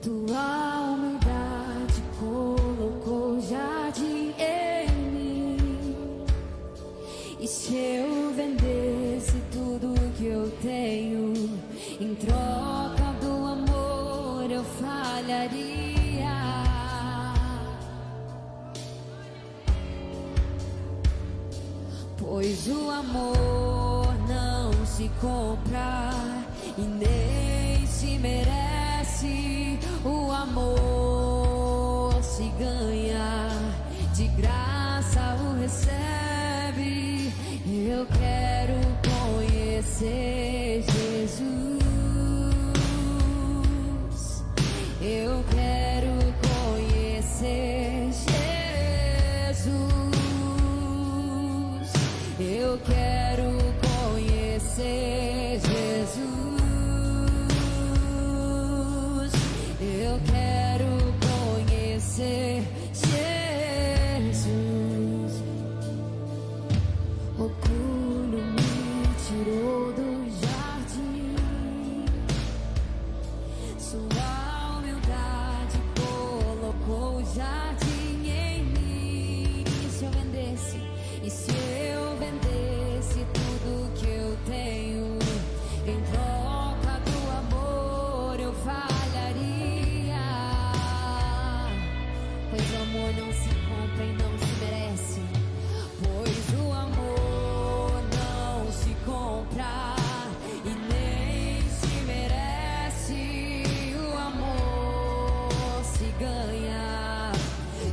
Tua humildade colocou jardim em mim. E se eu vendesse tudo que eu tenho, em troca do amor eu falharia. Pois o amor não se compra e nem se merece. O amor se ganha, de graça o recebe. Eu quero conhecer Jesus. Eu quero conhecer Jesus. Eu quero conhecer Jesus. Eu quero conhecer Jesus. Orgulho me tirou do jardim. Sua humildade colocou o jardim em mim. E se eu vendesse, e se eu vendesse tudo que eu tenho, em troca do amor eu falharia. Pois o amor não se compra e não se merece. Pois o amor não se compra e nem se merece. O amor se ganha,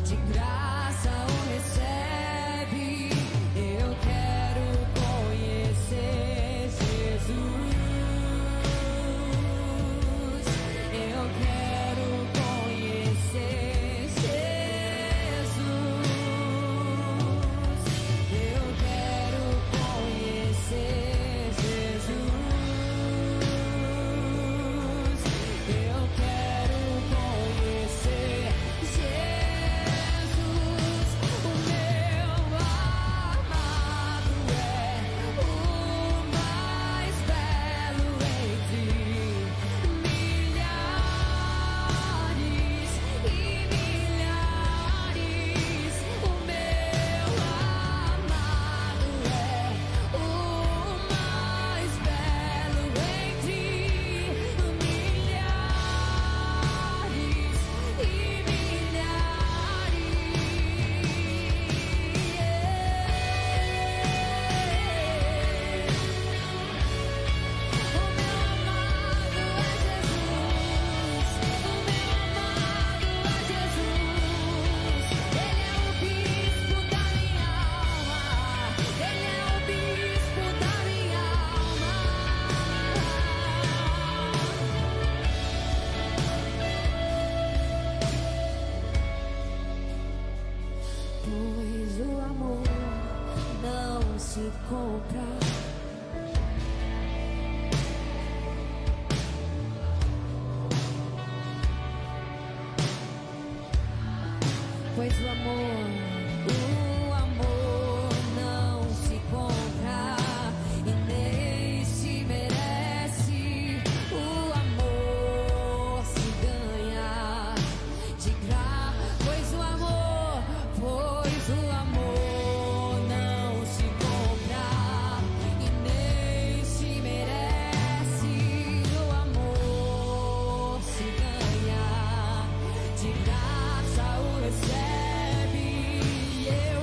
de graça o recebe. Eu quero conhecer Jesus. Eu quero conhecer Jesus. Eu quero conhecer Jesus. Eu quero conhecer Jesus. O meu amado é o mais belo entre milhares e milhares. O meu amado é o mais belo entre milhares e pois o amor não se compra. Pois o amor não se compra e nem se merece. O amor se ganha, de graça. Pois o amor não se compra e nem se merece. O amor se ganha, de graça o recebe. Eu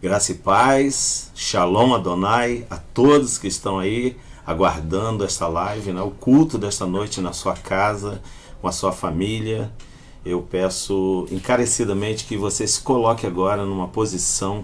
Graça e paz, Shalom Adonai, a todos que estão aí aguardando esta live, né? O culto desta noite na sua casa, com a sua família. Eu peço encarecidamente que você se coloque agora numa posição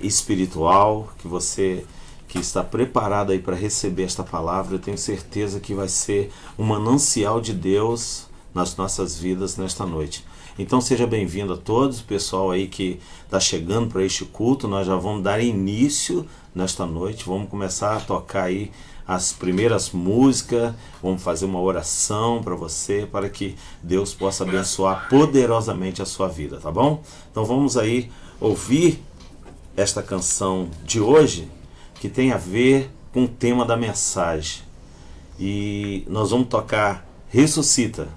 espiritual, que você que está preparado aí para receber esta palavra. Eu tenho certeza que vai ser um manancial de Deus nas nossas vidas nesta noite. Então seja bem-vindo a todos, o pessoal aí que está chegando para este culto. Nós já vamos dar início nesta noite, vamos começar a tocar aí as primeiras músicas, vamos fazer uma oração para você, para que Deus possa abençoar poderosamente a sua vida, tá bom? Então vamos aí ouvir esta canção de hoje, que tem a ver com o tema da mensagem. E nós vamos tocar Ressuscita.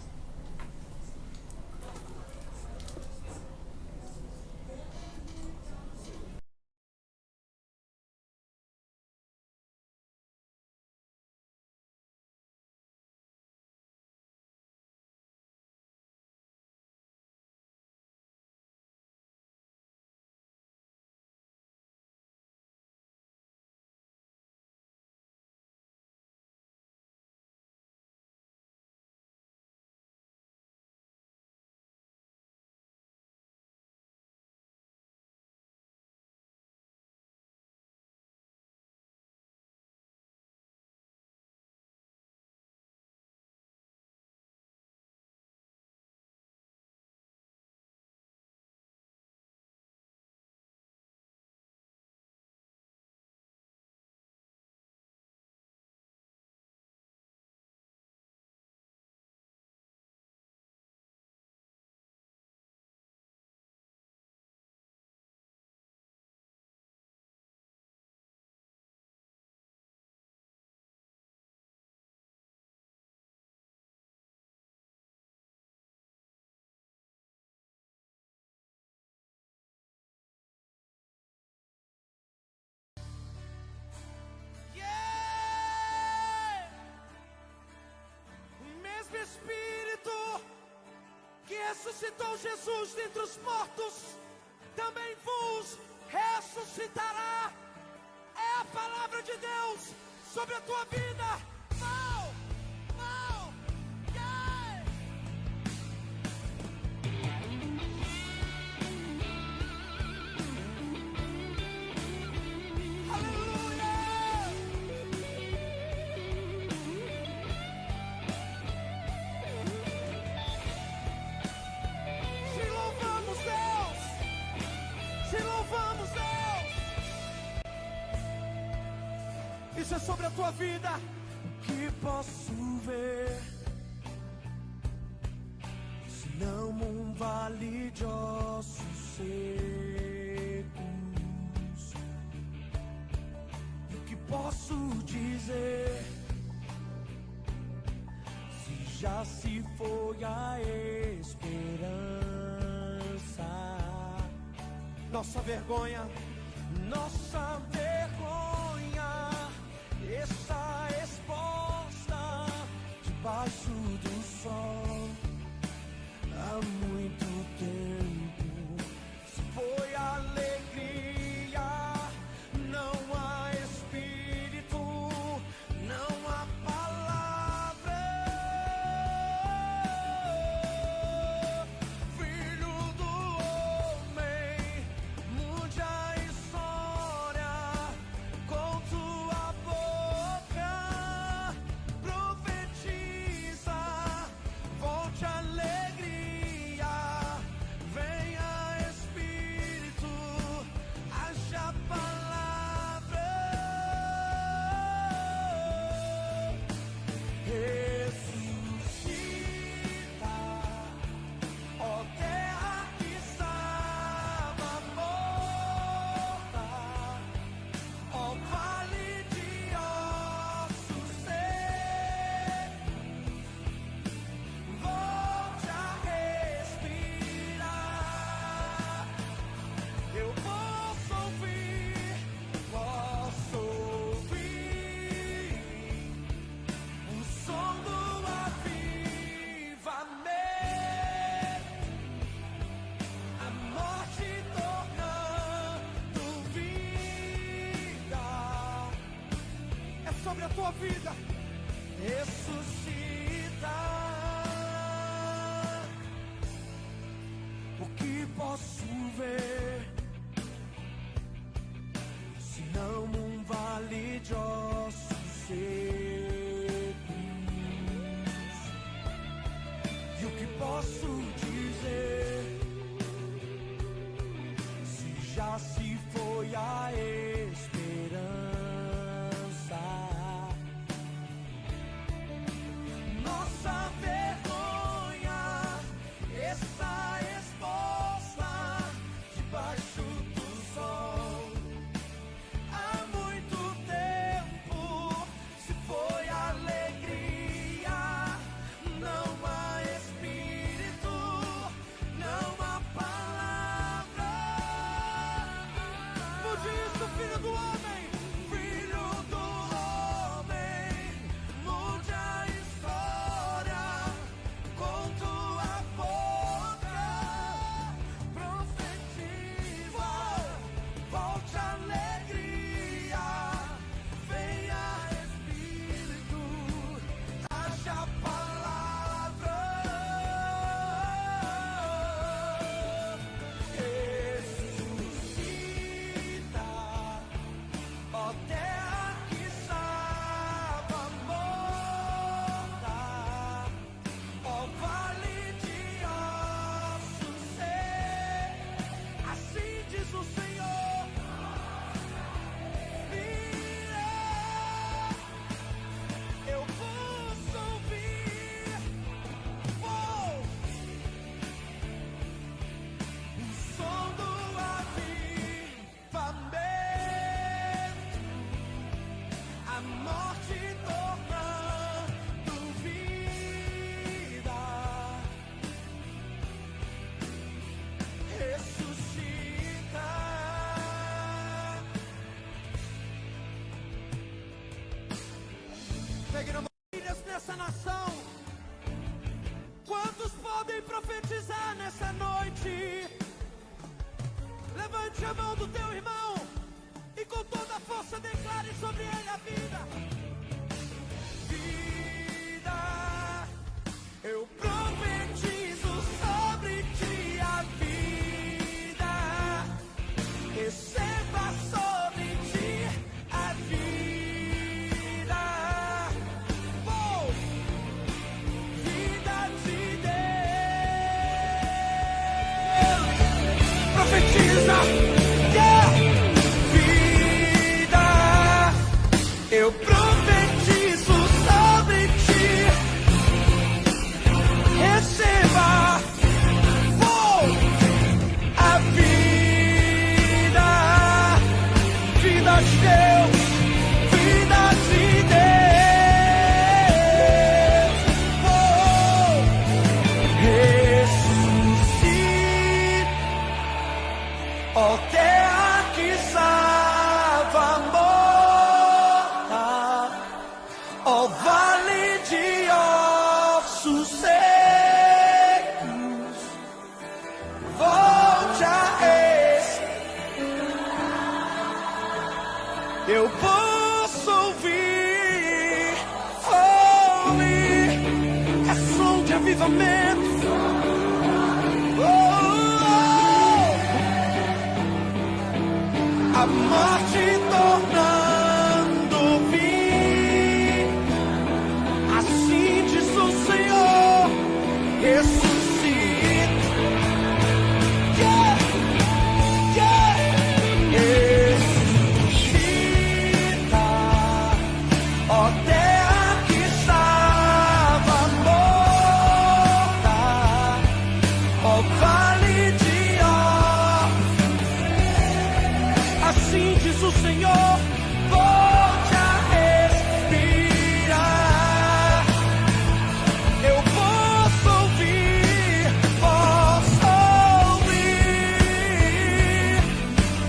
Espírito que ressuscitou Jesus dentre os mortos, também vos ressuscitará. É a palavra de Deus sobre a tua vida. Mal, mal, yeah. Aleluia. Isso é sobre a tua vida. O que posso ver, se não um vale de ossos secos? E o que posso dizer, se já se foi a esperança? Nossa vergonha está exposta debaixo do sol há muito tempo. Se foi alegria, não há espírito, não há palavra. Filho do homem, mude a sobre a tua vida. Ressuscita. O que posso ver? Se não um vale de ossos secos. E o que posso dizer? Se já se foi a esperança. Nossa vergonha está exposta debaixo do sol. Há muito tempo se foi alegria, não há espírito, não há palavra. Por isso, filho do homem, mude a história com tua boca. Profetiza, volte a alegria, venha Espírito, haja palavra. Ressuscita, ó terra que estava morta, ó vale de ossos secos. Assim diz o Senhor. Vira, eu posso ouvir o som do avivamento, a morte tornando vida. Ressuscita. Pegue na mão nessa nação. Quantos podem profetizar nessa noite? Levante a mão do teu irmão e com toda a força declare sobre ele a vida. Vida, eu profetizo sobre ti a vida. Receba sobre ti a vida. Oh, vida de Deus. Profetiza. Yeah. Vida, eu profetizo sobre ti. Receba, oh, a vida, vida de Deus, vida de Deus. Oh, ressuscita, ó terra que estava morta, ó vale de ossos secos, volte a eu posso ouvir, é som de avivamento. A morte tornando vida. Assim diz o Senhor. Ressuscita. Yeah, yeah. Ressuscita, ó terra que estava morta, ó vale de assim diz o Senhor, volte a respirar. Eu posso ouvir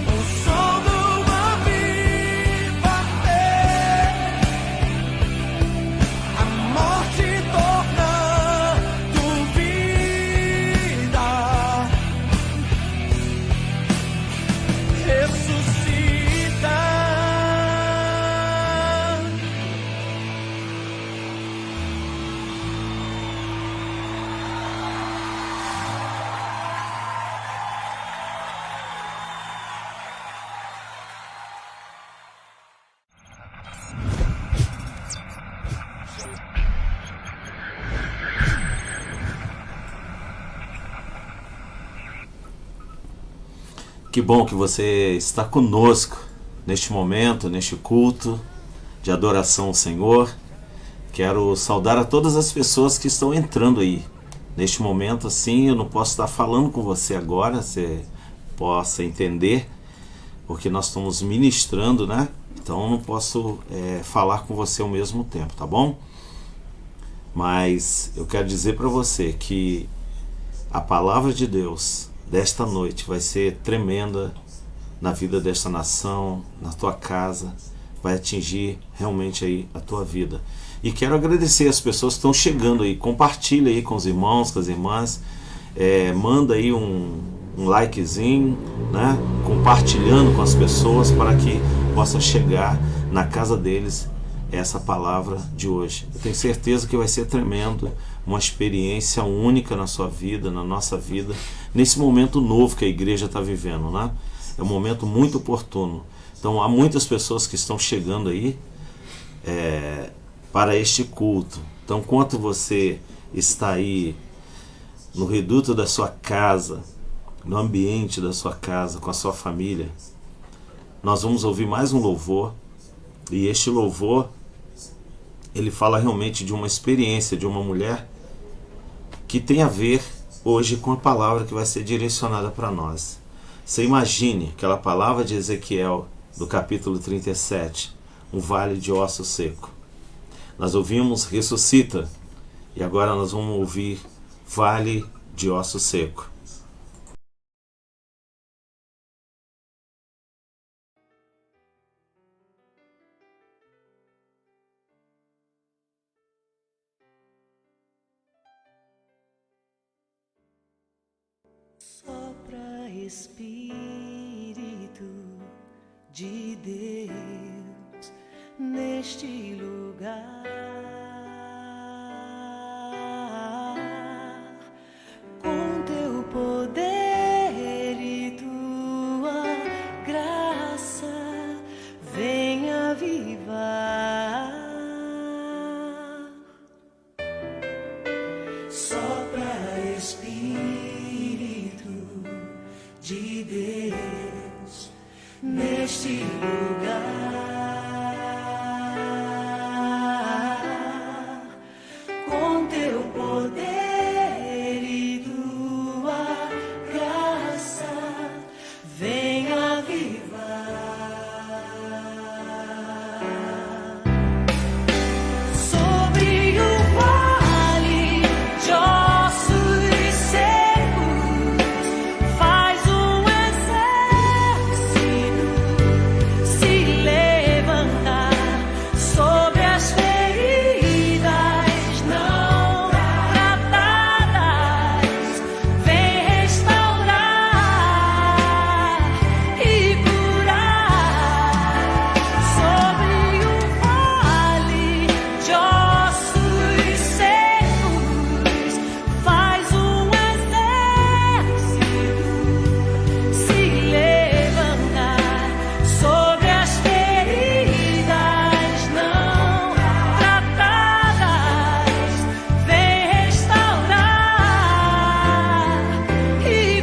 o som do avivamento, a morte tornando vida. Ressuscita. Que bom que você está conosco neste momento, neste culto de adoração ao Senhor. Quero saudar a todas as pessoas que estão entrando aí. Neste momento, assim, eu não posso estar falando com você agora, você possa entender, porque nós estamos ministrando, né? Então eu não posso falar com você ao mesmo tempo, tá bom? Mas eu quero dizer para você que a palavra de Deus desta noite vai ser tremenda na vida desta nação, na tua casa, vai atingir realmente aí a tua vida. E quero agradecer as pessoas que estão chegando aí, compartilha aí com os irmãos, com as irmãs, manda aí um likezinho, né? Compartilhando com as pessoas para que possa chegar na casa deles essa palavra de hoje. Eu tenho certeza que vai ser tremendo, uma experiência única na sua vida, na nossa vida, nesse momento novo que a igreja está vivendo, né? É um momento muito oportuno. Então há muitas pessoas que estão chegando aí para este culto. Então, enquanto você está aí no reduto da sua casa, no ambiente da sua casa, com a sua família, nós vamos ouvir mais um louvor. E este louvor, ele fala realmente de uma experiência de uma mulher que tem a ver hoje com a palavra que vai ser direcionada para nós. Você imagine aquela palavra de Ezequiel, do capítulo 37, um vale de osso seco. Nós ouvimos ressuscita, e agora nós vamos ouvir vale de osso seco. Sopra Espírito de Deus neste lugar, com teu poder e tua graça, venha avivar. Sopra Espírito de Deus neste lugar, com teu poder e tua graça, venha avivar. Sobre o vale de ossos secos, faz um exército se levantar sobre as feridas não tratadas, vem restaurar e curar. Sobre o vale de ossos secos, faz um exército se levantar sobre as feridas não tratadas, vem restaurar e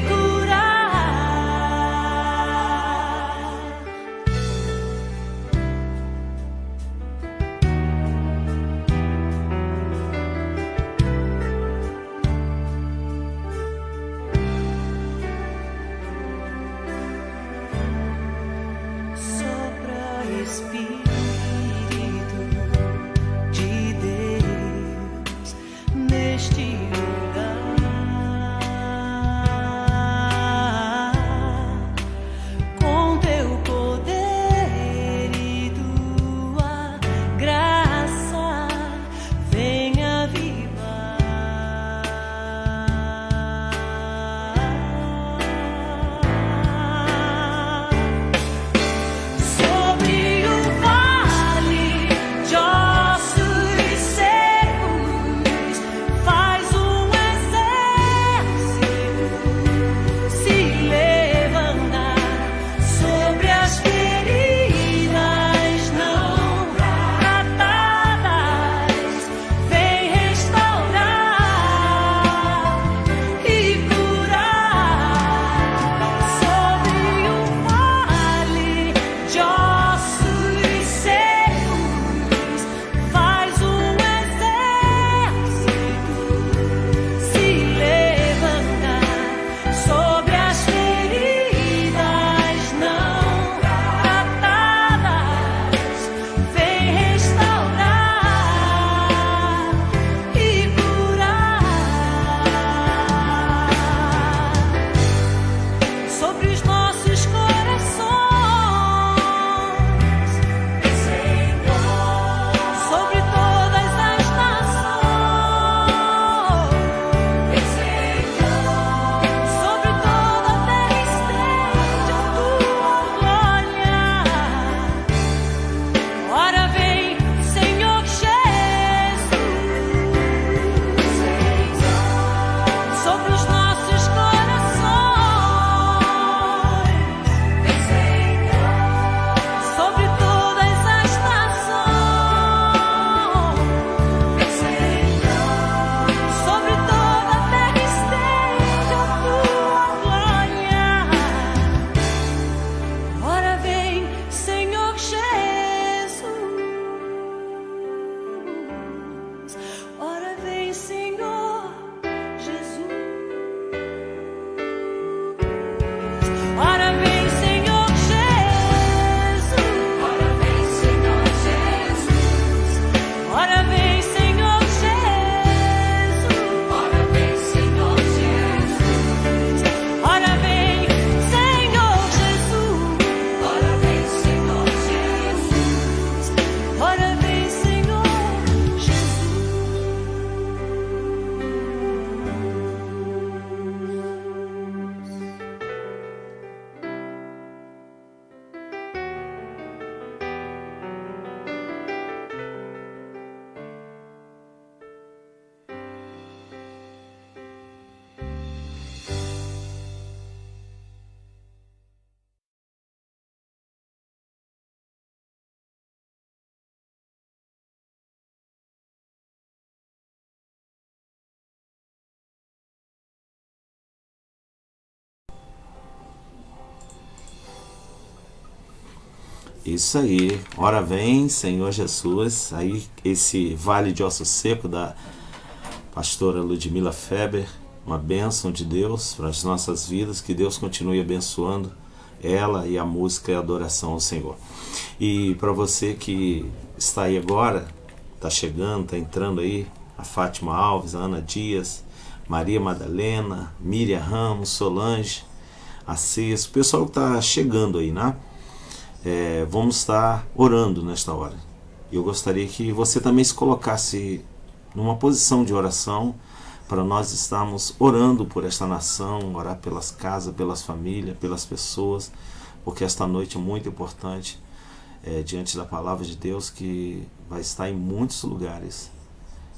sopra Espírito de Deus neste lugar, com teu poder e tua graça, venha avivar. Sobre o vale Isso aí. Ora vem, Senhor Jesus. Aí esse Vale de Osso Seco da pastora Ludmila Feber, uma bênção de Deus para as nossas vidas, que Deus continue abençoando ela e a música e a adoração ao Senhor. E para você que está aí agora, está chegando, está entrando aí, a Fátima Alves, a Ana Dias, Maria Madalena, Miriam Ramos, Solange, Assis, o pessoal que está chegando aí, né? Vamos estar orando nesta hora. Eu gostaria que você também se colocasse numa posição de oração, para nós estarmos orando por esta nação, orar pelas casas, pelas famílias, pelas pessoas, porque esta noite é muito importante, diante da palavra de Deus, que vai estar em muitos lugares.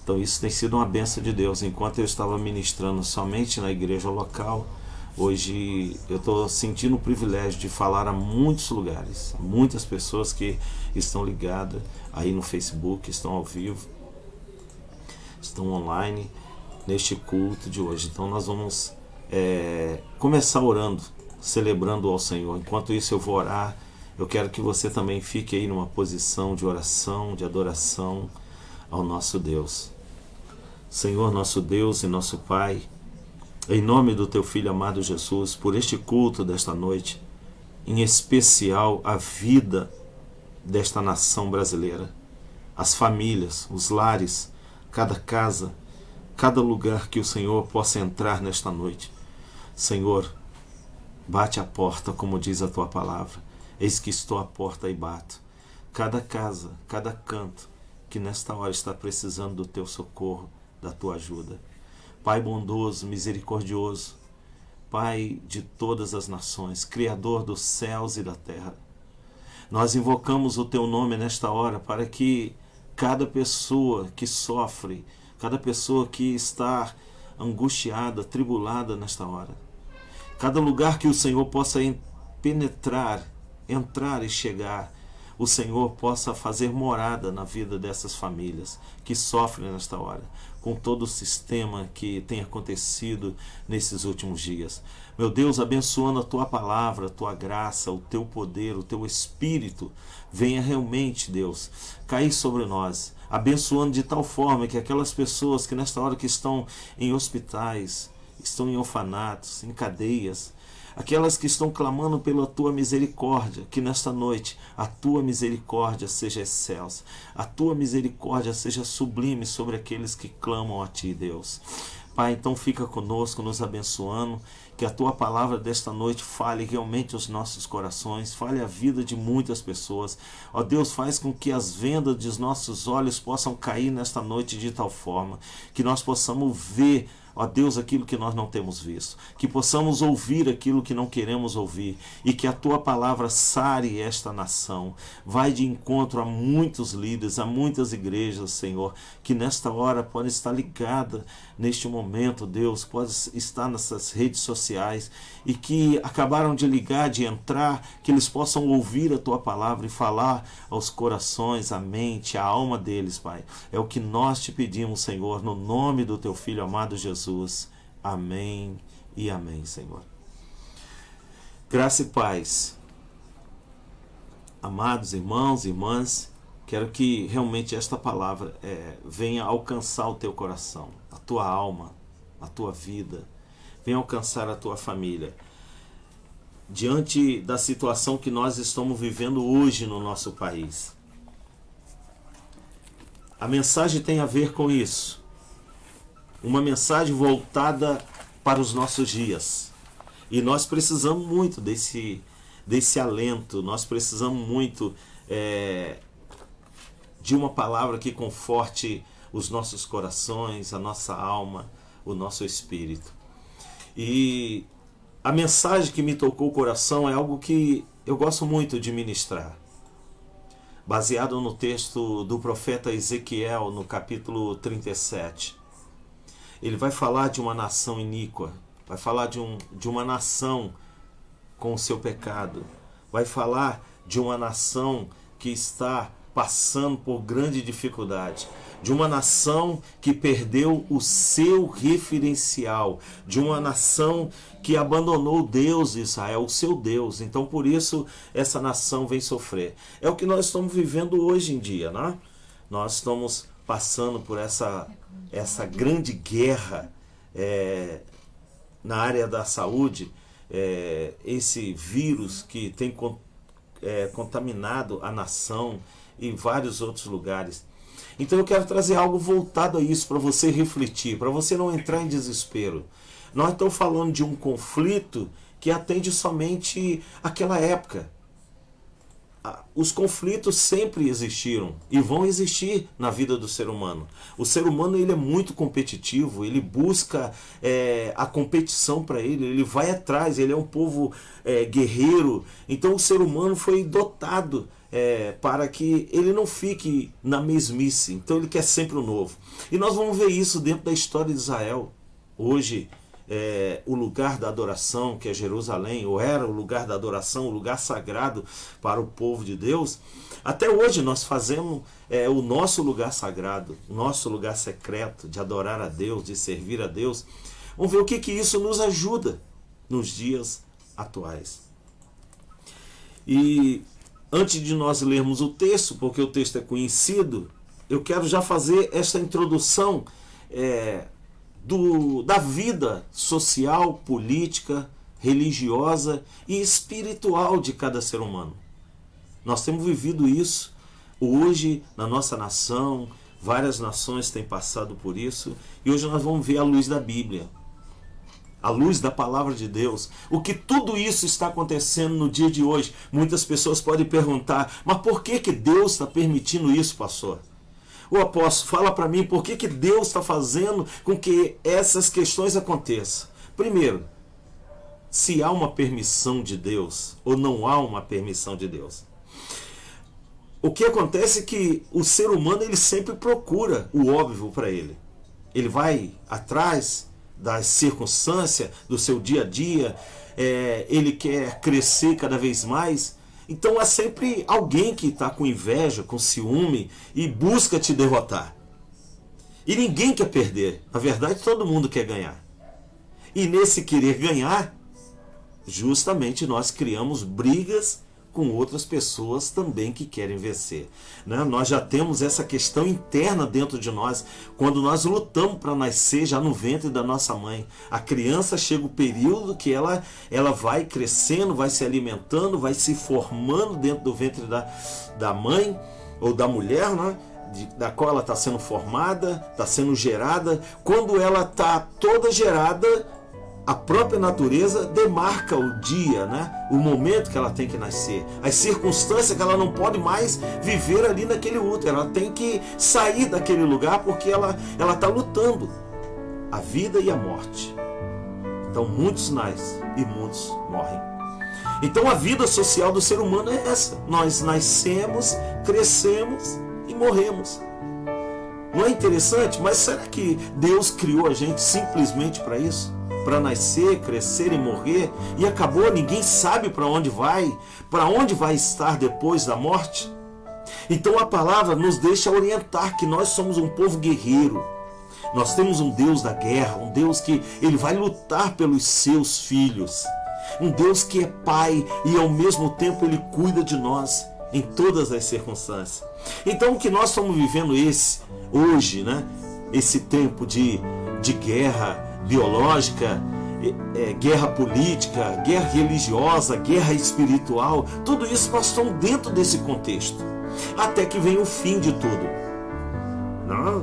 Então isso tem sido uma bênção de Deus. Enquanto eu estava ministrando somente na igreja local, hoje eu estou sentindo o privilégio de falar a muitos lugares, muitas pessoas que estão ligadas aí no Facebook, estão ao vivo, estão online neste culto de hoje. Então nós vamos começar orando, celebrando ao Senhor. Enquanto isso eu vou orar. Eu quero que você também fique aí numa posição de oração, de adoração ao nosso Deus. Senhor, nosso Deus e nosso Pai, em nome do Teu Filho amado Jesus, por este culto desta noite, em especial a vida desta nação brasileira, as famílias, os lares, cada casa, cada lugar que o Senhor possa entrar nesta noite. Senhor, bate a porta, como diz a Tua palavra. Eis que estou à porta e bato. Cada casa, cada canto que nesta hora está precisando do Teu socorro, da Tua ajuda. Pai bondoso, misericordioso, Pai de todas as nações, Criador dos céus e da terra, nós invocamos o Teu nome nesta hora para que cada pessoa que sofre, cada pessoa que está angustiada, tribulada nesta hora, cada lugar que o Senhor possa penetrar, entrar e chegar, o Senhor possa fazer morada na vida dessas famílias que sofrem nesta hora, com todo o sistema que tem acontecido nesses últimos dias. Meu Deus, abençoando a Tua palavra, a Tua graça, o Teu poder, o Teu Espírito, venha realmente, Deus, cair sobre nós, abençoando de tal forma que aquelas pessoas que nesta hora que estão em hospitais, estão em orfanatos, em cadeias, aquelas que estão clamando pela Tua misericórdia, que nesta noite a Tua misericórdia seja excelsa, a Tua misericórdia seja sublime sobre aqueles que clamam a Ti, Deus. Pai, então fica conosco, nos abençoando, que a Tua palavra desta noite fale realmente aos nossos corações, fale a vida de muitas pessoas. Ó Deus, faz com que as vendas dos nossos olhos possam cair nesta noite de tal forma, que nós possamos ver, ó Deus, aquilo que nós não temos visto, que possamos ouvir aquilo que não queremos ouvir, e que a Tua palavra sare esta nação, vai de encontro a muitos líderes, a muitas igrejas, Senhor, que nesta hora pode estar ligada neste momento, Deus, pode estar nessas redes sociais, e que acabaram de ligar, de entrar, que eles possam ouvir a Tua palavra e falar aos corações, à mente, à alma deles, Pai. É o que nós Te pedimos, Senhor, no nome do Teu Filho amado Jesus. Amém e amém, Senhor. Graça e paz. Amados irmãos e irmãs, quero que realmente esta palavra venha alcançar o teu coração, a tua alma, a tua vida, venha alcançar a tua família. Diante da situação que nós estamos vivendo hoje no nosso país, a mensagem tem a ver com isso. Uma mensagem voltada para os nossos dias. E nós precisamos muito desse alento, nós precisamos muito de uma palavra que conforte os nossos corações, a nossa alma, o nosso espírito. E a mensagem que me tocou o coração é algo que eu gosto muito de ministrar. Baseado no texto do profeta Ezequiel, no capítulo 37. Ele vai falar de uma nação iníqua, vai falar de uma nação com o seu pecado, vai falar de uma nação que está passando por grande dificuldade, de uma nação que perdeu o seu referencial, de uma nação que abandonou Deus de Israel, o seu Deus. Então, por isso, essa nação vem sofrer. É o que nós estamos vivendo hoje em dia, né? Nós estamos passando por essa grande guerra na área da saúde, esse vírus que tem contaminado a nação e vários outros lugares. Então eu quero trazer algo voltado a isso para você refletir, para você não entrar em desespero. Nós estamos falando de um conflito que atende somente aquela época. Os conflitos sempre existiram e vão existir na vida do ser humano. O ser humano, ele é muito competitivo, ele busca a competição para ele vai atrás, ele é um povo guerreiro. Então o ser humano foi dotado para que ele não fique na mesmice. Então ele quer sempre o novo. E nós vamos ver isso dentro da história de Israel. Hoje, o lugar da adoração, que é Jerusalém, ou era o lugar da adoração, o lugar sagrado para o povo de Deus, até hoje nós fazemos o nosso lugar sagrado, o nosso lugar secreto de adorar a Deus, de servir a Deus. Vamos ver o que isso nos ajuda nos dias atuais. E antes de nós lermos o texto, porque o texto é conhecido, eu quero já fazer esta introdução da vida social, política, religiosa e espiritual de cada ser humano. Nós temos vivido isso hoje na nossa nação, várias nações têm passado por isso, e hoje nós vamos ver a luz da Bíblia, a luz da palavra de Deus, o que tudo isso está acontecendo no dia de hoje. Muitas pessoas podem perguntar, mas por que Deus está permitindo isso, pastor? O apóstolo, fala para mim por que Deus está fazendo com que essas questões aconteçam. Primeiro, se há uma permissão de Deus ou não há uma permissão de Deus. O que acontece é que o ser humano, ele sempre procura o óbvio para ele. Ele vai atrás das circunstâncias do seu dia a dia, ele quer crescer cada vez mais. Então há sempre alguém que está com inveja, com ciúme e busca te derrotar. E ninguém quer perder. Na verdade, todo mundo quer ganhar. E nesse querer ganhar, justamente nós criamos brigas com outras pessoas também que querem vencer. Nós já temos essa questão interna dentro de nós. Quando nós lutamos para nascer já no ventre da nossa mãe, a criança chega o período que ela vai crescendo, vai se alimentando, vai se formando dentro do ventre da mãe ou da mulher, da qual ela está sendo formada, está sendo gerada. Quando ela está toda gerada, a própria natureza demarca o dia, o momento que ela tem que nascer, as circunstâncias que ela não pode mais viver ali naquele útero, ela tem que sair daquele lugar porque ela está lutando a vida e a morte. Então muitos nascem e muitos morrem. Então a vida social do ser humano é essa: nós nascemos, crescemos e morremos. Não é interessante? Mas será que Deus criou a gente simplesmente para isso? Para nascer, crescer e morrer, e acabou, ninguém sabe para onde vai estar depois da morte? Então a palavra nos deixa orientar que nós somos um povo guerreiro. Nós temos um Deus da guerra, um Deus que ele vai lutar pelos seus filhos, um Deus que é Pai e ao mesmo tempo ele cuida de nós em todas as circunstâncias. Então o que nós estamos vivendo hoje, esse tempo de guerra biológica, guerra política, guerra religiosa, guerra espiritual, tudo isso nós estamos dentro desse contexto, até que vem o fim de tudo.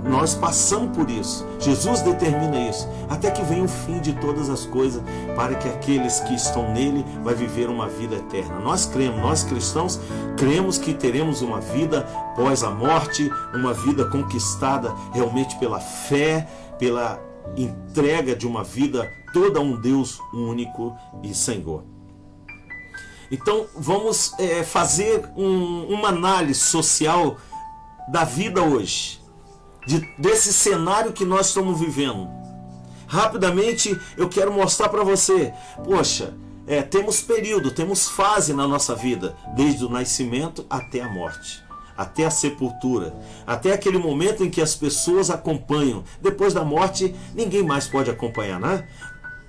Nós passamos por isso, Jesus determina isso, até que vem o fim de todas as coisas, para que aqueles que estão nele vai viver uma vida eterna. Nós cremos, nós cristãos cremos que teremos uma vida pós a morte, uma vida conquistada realmente pela fé, pela entrega de uma vida toda a um Deus único e Senhor. Então vamos fazer uma análise social da vida hoje, desse cenário que nós estamos vivendo. Rapidamente eu quero mostrar para você, temos período, temos fase na nossa vida, desde o nascimento até a morte. até a sepultura, até aquele momento em que as pessoas acompanham. Depois da morte, ninguém mais pode acompanhar, né?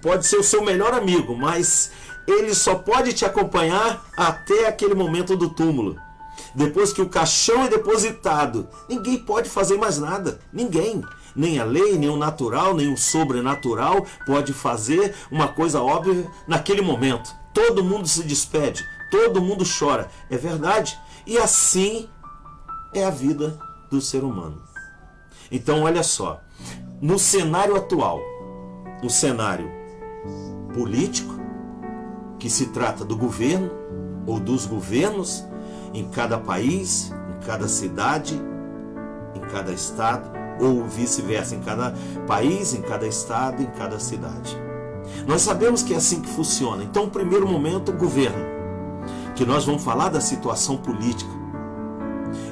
Pode ser o seu melhor amigo, mas ele só pode te acompanhar até aquele momento do túmulo. Depois que o caixão é depositado, ninguém pode fazer mais nada. Ninguém. Nem a lei, nem o natural, nem o sobrenatural pode fazer uma coisa óbvia naquele momento. Todo mundo se despede, todo mundo chora. É verdade. E assim é a vida do ser humano. Então, olha só. No cenário atual, no cenário político, que se trata do governo ou dos governos, em cada país, em cada cidade, em cada estado, ou vice-versa, em cada país, em cada estado, em cada cidade. Nós sabemos que é assim que funciona. Então, no primeiro momento, o governo, que nós vamos falar da situação política.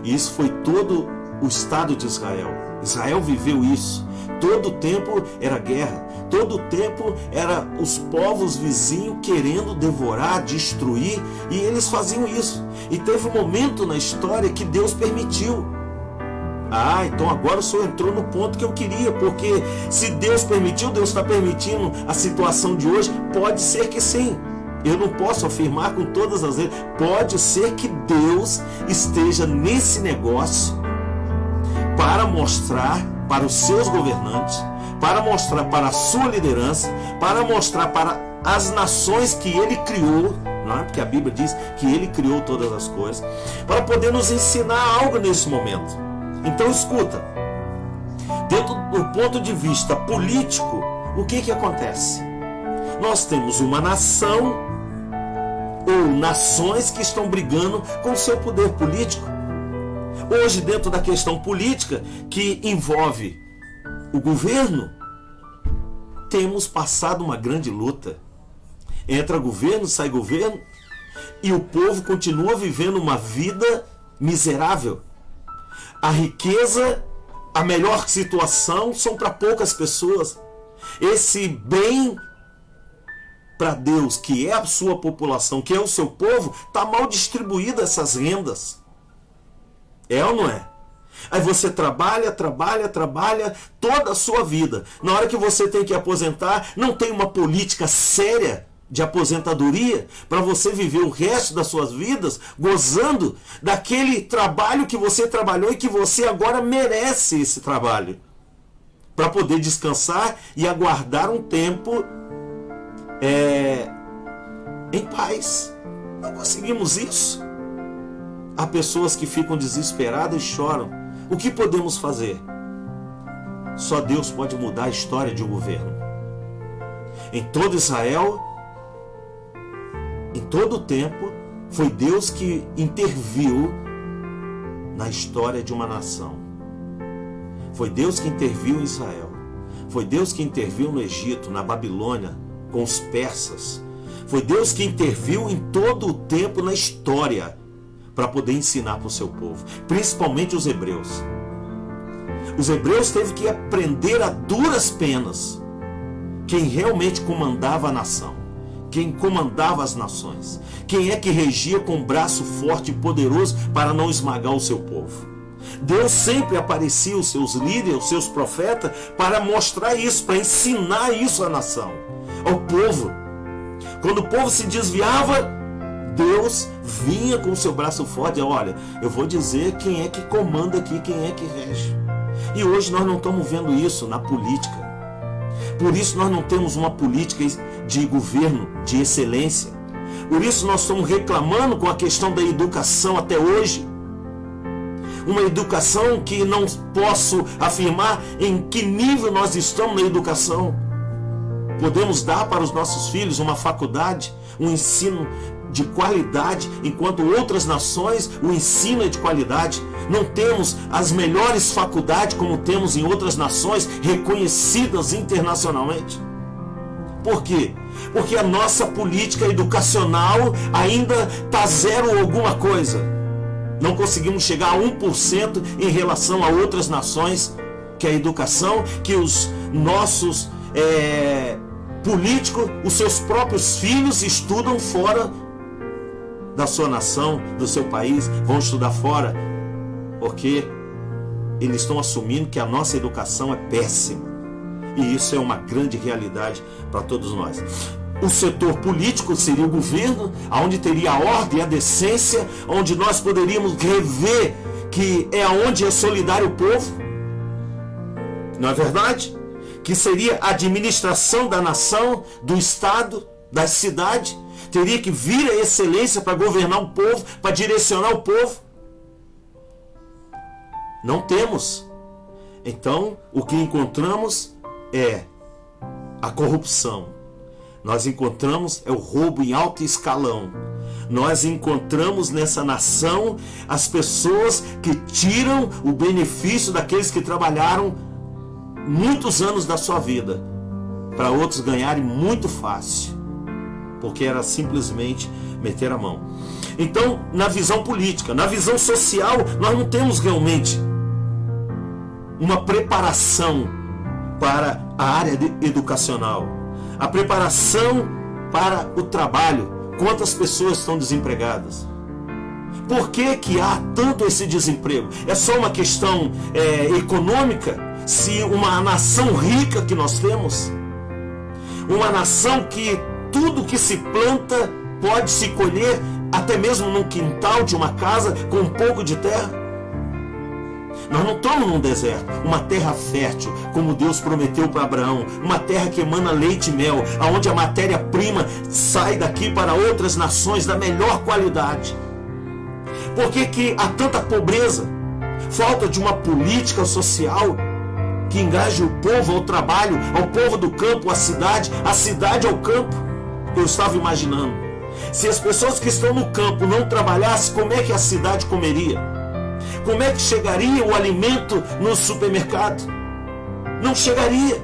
E isso foi todo o Estado de Israel. Israel viveu isso. Todo o tempo era guerra. Todo o tempo era os povos vizinhos querendo devorar, destruir, e eles faziam isso. E teve um momento na história que Deus permitiu. Então agora o senhor entrou no ponto que eu queria, porque se Deus permitiu, Deus está permitindo a situação de hoje, pode ser que sim. Eu não posso afirmar com todas as vezes. Pode ser que Deus esteja nesse negócio para mostrar para os seus governantes, para mostrar para a sua liderança, para mostrar para as nações que Ele criou, não é? Porque a Bíblia diz que Ele criou todas as coisas, para poder nos ensinar algo nesse momento. Então escuta, dentro do ponto de vista político, o que acontece? Nós temos uma nação ou nações que estão brigando com o seu poder político. Hoje, dentro da questão política que envolve o governo, temos passado uma grande luta. Entra governo, sai governo, e o povo continua vivendo uma vida miserável. A riqueza, a melhor situação são para poucas pessoas. Esse bem para Deus, que é a sua população, que é o seu povo, está mal distribuído essas rendas. É ou não é? Aí você trabalha toda a sua vida. Na hora que você tem que aposentar, não tem uma política séria de aposentadoria para você viver o resto das suas vidas gozando daquele trabalho que você trabalhou e que você agora merece esse trabalho, para poder descansar e aguardar um tempo em paz. Não conseguimos isso. Há pessoas que ficam desesperadas e choram. O que podemos fazer? Só Deus pode mudar a história de um governo. Em todo Israel, em todo o tempo, foi Deus que interviu na história de uma nação. Foi Deus que interviu em Israel. Foi Deus que interviu no Egito, na Babilônia, com os persas. Foi Deus que interviu em todo o tempo na história para poder ensinar para o seu povo, principalmente os hebreus. Os hebreus teve que aprender a duras penas quem realmente comandava a nação, quem comandava as nações, quem é que regia com um braço forte e poderoso para não esmagar o seu povo. Deus sempre aparecia os seus líderes, os seus profetas, para mostrar isso, para ensinar isso à nação, ao povo. Quando o povo se desviava, Deus vinha com o seu braço forte e olha, eu vou dizer quem é que comanda aqui, quem é que rege. E hoje nós não estamos vendo isso na política. Por isso nós não temos uma política de governo, de excelência. Por isso nós estamos reclamando com a questão da educação até hoje. Uma educação que não posso afirmar em que nível nós estamos na educação. Podemos dar para os nossos filhos uma faculdade, um ensino de qualidade, enquanto outras nações o ensino é de qualidade. Não temos as melhores faculdades como temos em outras nações reconhecidas internacionalmente. Por quê? Porque a nossa política educacional ainda está zero alguma coisa. Não conseguimos chegar a 1% em relação a outras nações, que a educação, que os nossos políticos, os seus próprios filhos estudam fora da sua nação, do seu país, vão estudar fora porque eles estão assumindo que a nossa educação é péssima. E isso é uma grande realidade para todos nós. O setor político seria o governo, onde teria a ordem, a decência, onde nós poderíamos rever que é onde é solidário o povo. Não é verdade? Que seria a administração da nação, do estado, da cidade. Teria que vir a excelência para governar o povo, para direcionar o povo. Não temos. Então, o que encontramos é a corrupção. Nós encontramos o roubo em alto escalão. Nós encontramos nessa nação as pessoas que tiram o benefício daqueles que trabalharam muitos anos da sua vida, para outros ganharem muito fácil, porque era simplesmente meter a mão. Então, na visão política, na visão social, nós não temos realmente uma preparação para a área educacional, a preparação para o trabalho. Quantas pessoas estão desempregadas? Por que há tanto esse desemprego? É só uma questão econômica? Se uma nação rica que nós temos, uma nação que tudo que se planta pode se colher até mesmo num quintal de uma casa com um pouco de terra. Nós não estamos num deserto, uma terra fértil, como Deus prometeu para Abraão, uma terra que emana leite e mel, onde a matéria-prima sai daqui para outras nações da melhor qualidade. Por que há tanta pobreza? Falta de uma política social que engaje o povo ao trabalho, ao povo do campo, à cidade, a cidade ao campo. Eu estava imaginando, se as pessoas que estão no campo não trabalhassem, como é que a cidade comeria? Como é que chegaria o alimento no supermercado? Não chegaria.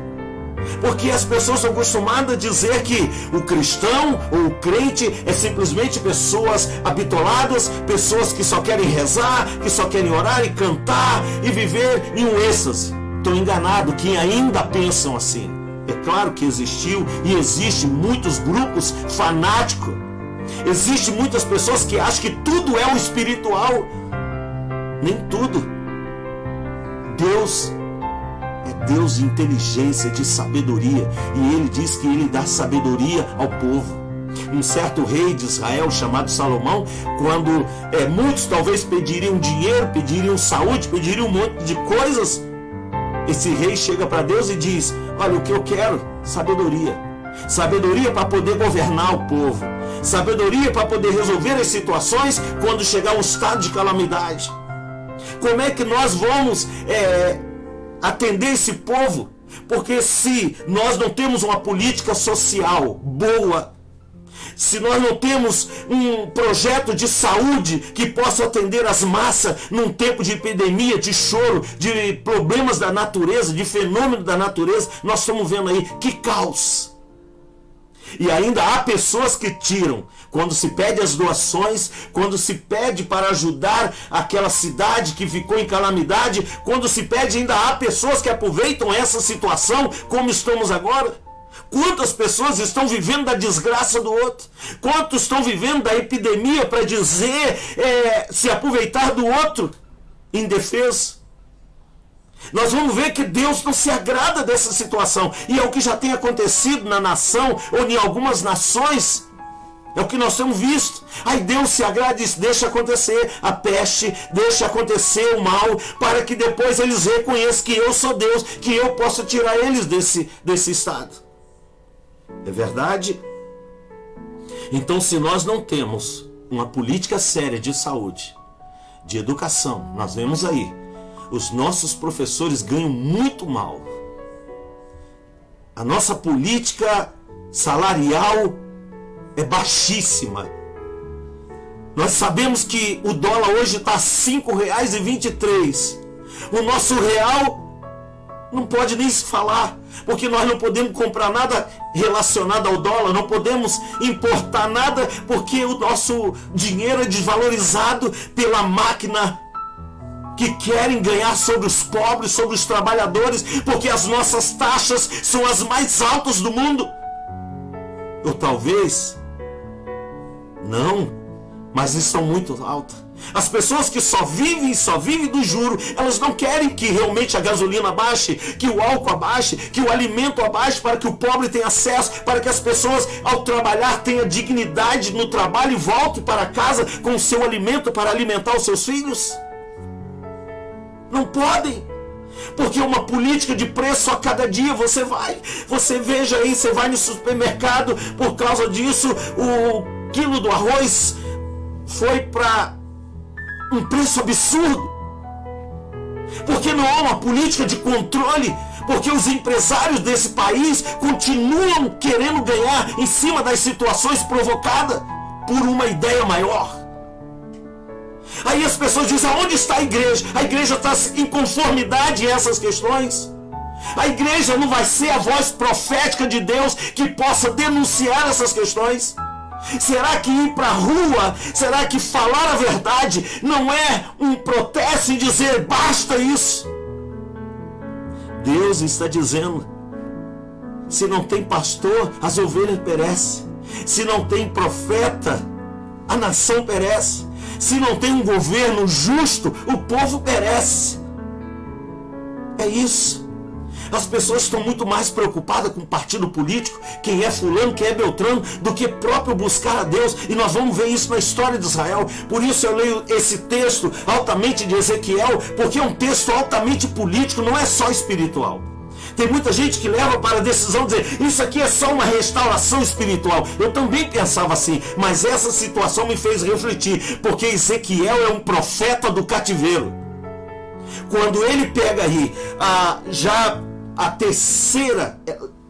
Porque as pessoas são acostumadas a dizer que o cristão ou o crente é simplesmente pessoas habitoladas, pessoas que só querem rezar, que só querem orar e cantar e viver em um êxtase. Estou enganado quem ainda pensam assim. É claro que existiu e existe muitos grupos fanáticos. Existem muitas pessoas que acham que tudo é o espiritual. Nem tudo. Deus é Deus de inteligência, de sabedoria. E Ele diz que Ele dá sabedoria ao povo. Um certo rei de Israel chamado Salomão, quando muitos talvez pediriam dinheiro, pediriam saúde, pediriam um monte de coisas, esse rei chega para Deus e diz: olha, o que eu quero? Sabedoria. Sabedoria para poder governar o povo. Sabedoria para poder resolver as situações quando chegar um estado de calamidade. Como é que nós vamos atender esse povo? Porque se nós não temos uma política social boa, se nós não temos um projeto de saúde que possa atender as massas num tempo de epidemia, de choro, de problemas da natureza, de fenômeno da natureza, nós estamos vendo aí que caos. E ainda há pessoas que tiram, quando se pede as doações, quando se pede para ajudar aquela cidade que ficou em calamidade, quando se pede, ainda há pessoas que aproveitam essa situação, como estamos agora. Quantas pessoas estão vivendo da desgraça do outro? Quantos estão vivendo da epidemia para dizer, se aproveitar do outro, indefeso? Nós vamos ver que Deus não se agrada dessa situação. E é o que já tem acontecido na nação, ou em algumas nações. É o que nós temos visto. Aí Deus se agrada e diz: deixa acontecer a peste, deixa acontecer o mal, para que depois eles reconheçam que eu sou Deus, que eu posso tirar eles desse estado. É verdade? Então, se nós não temos uma política séria de saúde, de educação, nós vemos aí, os nossos professores ganham muito mal. A nossa política salarial é baixíssima. Nós sabemos que o dólar hoje está a R$ 5,23. O nosso real não pode nem se falar, porque nós não podemos comprar nada relacionado ao dólar, não podemos importar nada, porque o nosso dinheiro é desvalorizado pela máquina que querem ganhar sobre os pobres, sobre os trabalhadores, porque as nossas taxas são as mais altas do mundo. Ou talvez não, mas estão muito altas. As pessoas que só vivem do juro, elas não querem que realmente a gasolina abaixe, que o álcool abaixe, que o alimento abaixe, para que o pobre tenha acesso, para que as pessoas ao trabalhar tenham dignidade no trabalho e voltem para casa com o seu alimento para alimentar os seus filhos. Não podem, porque uma política de preço a cada dia você veja aí, você vai no supermercado, por causa disso o quilo do arroz foi para um preço absurdo, porque não há uma política de controle, porque os empresários desse país continuam querendo ganhar em cima das situações provocadas por uma ideia maior. Aí as pessoas dizem: aonde está a igreja? A igreja está em conformidade a essas questões. A igreja não vai ser a voz profética de Deus que possa denunciar essas questões. Será que ir para a rua, será que falar a verdade não é um protesto em dizer basta isso? Deus está dizendo: se não tem pastor, as ovelhas perecem. Se não tem profeta, a nação perece. Se não tem um governo justo, o povo perece. É isso. As pessoas estão muito mais preocupadas com o partido político, quem é fulano, quem é beltrano, do que próprio buscar a Deus. E nós vamos ver isso na história de Israel. Por isso eu leio esse texto altamente de Ezequiel, porque é um texto altamente político, não é só espiritual. Tem muita gente que leva para a decisão de dizer: isso aqui é só uma restauração espiritual. Eu também pensava assim, mas essa situação me fez refletir, porque Ezequiel é um profeta do cativeiro. Quando ele pega aí a terceira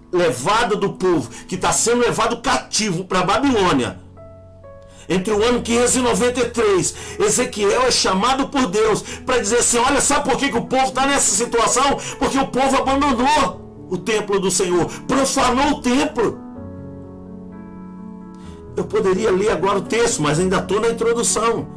levada do povo, que está sendo levado cativo para a Babilônia, entre o ano 593, Ezequiel é chamado por Deus para dizer assim: olha, sabe por que o povo está nessa situação? Porque o povo abandonou o templo do Senhor, profanou o templo. Eu poderia ler agora o texto, mas ainda estou na introdução,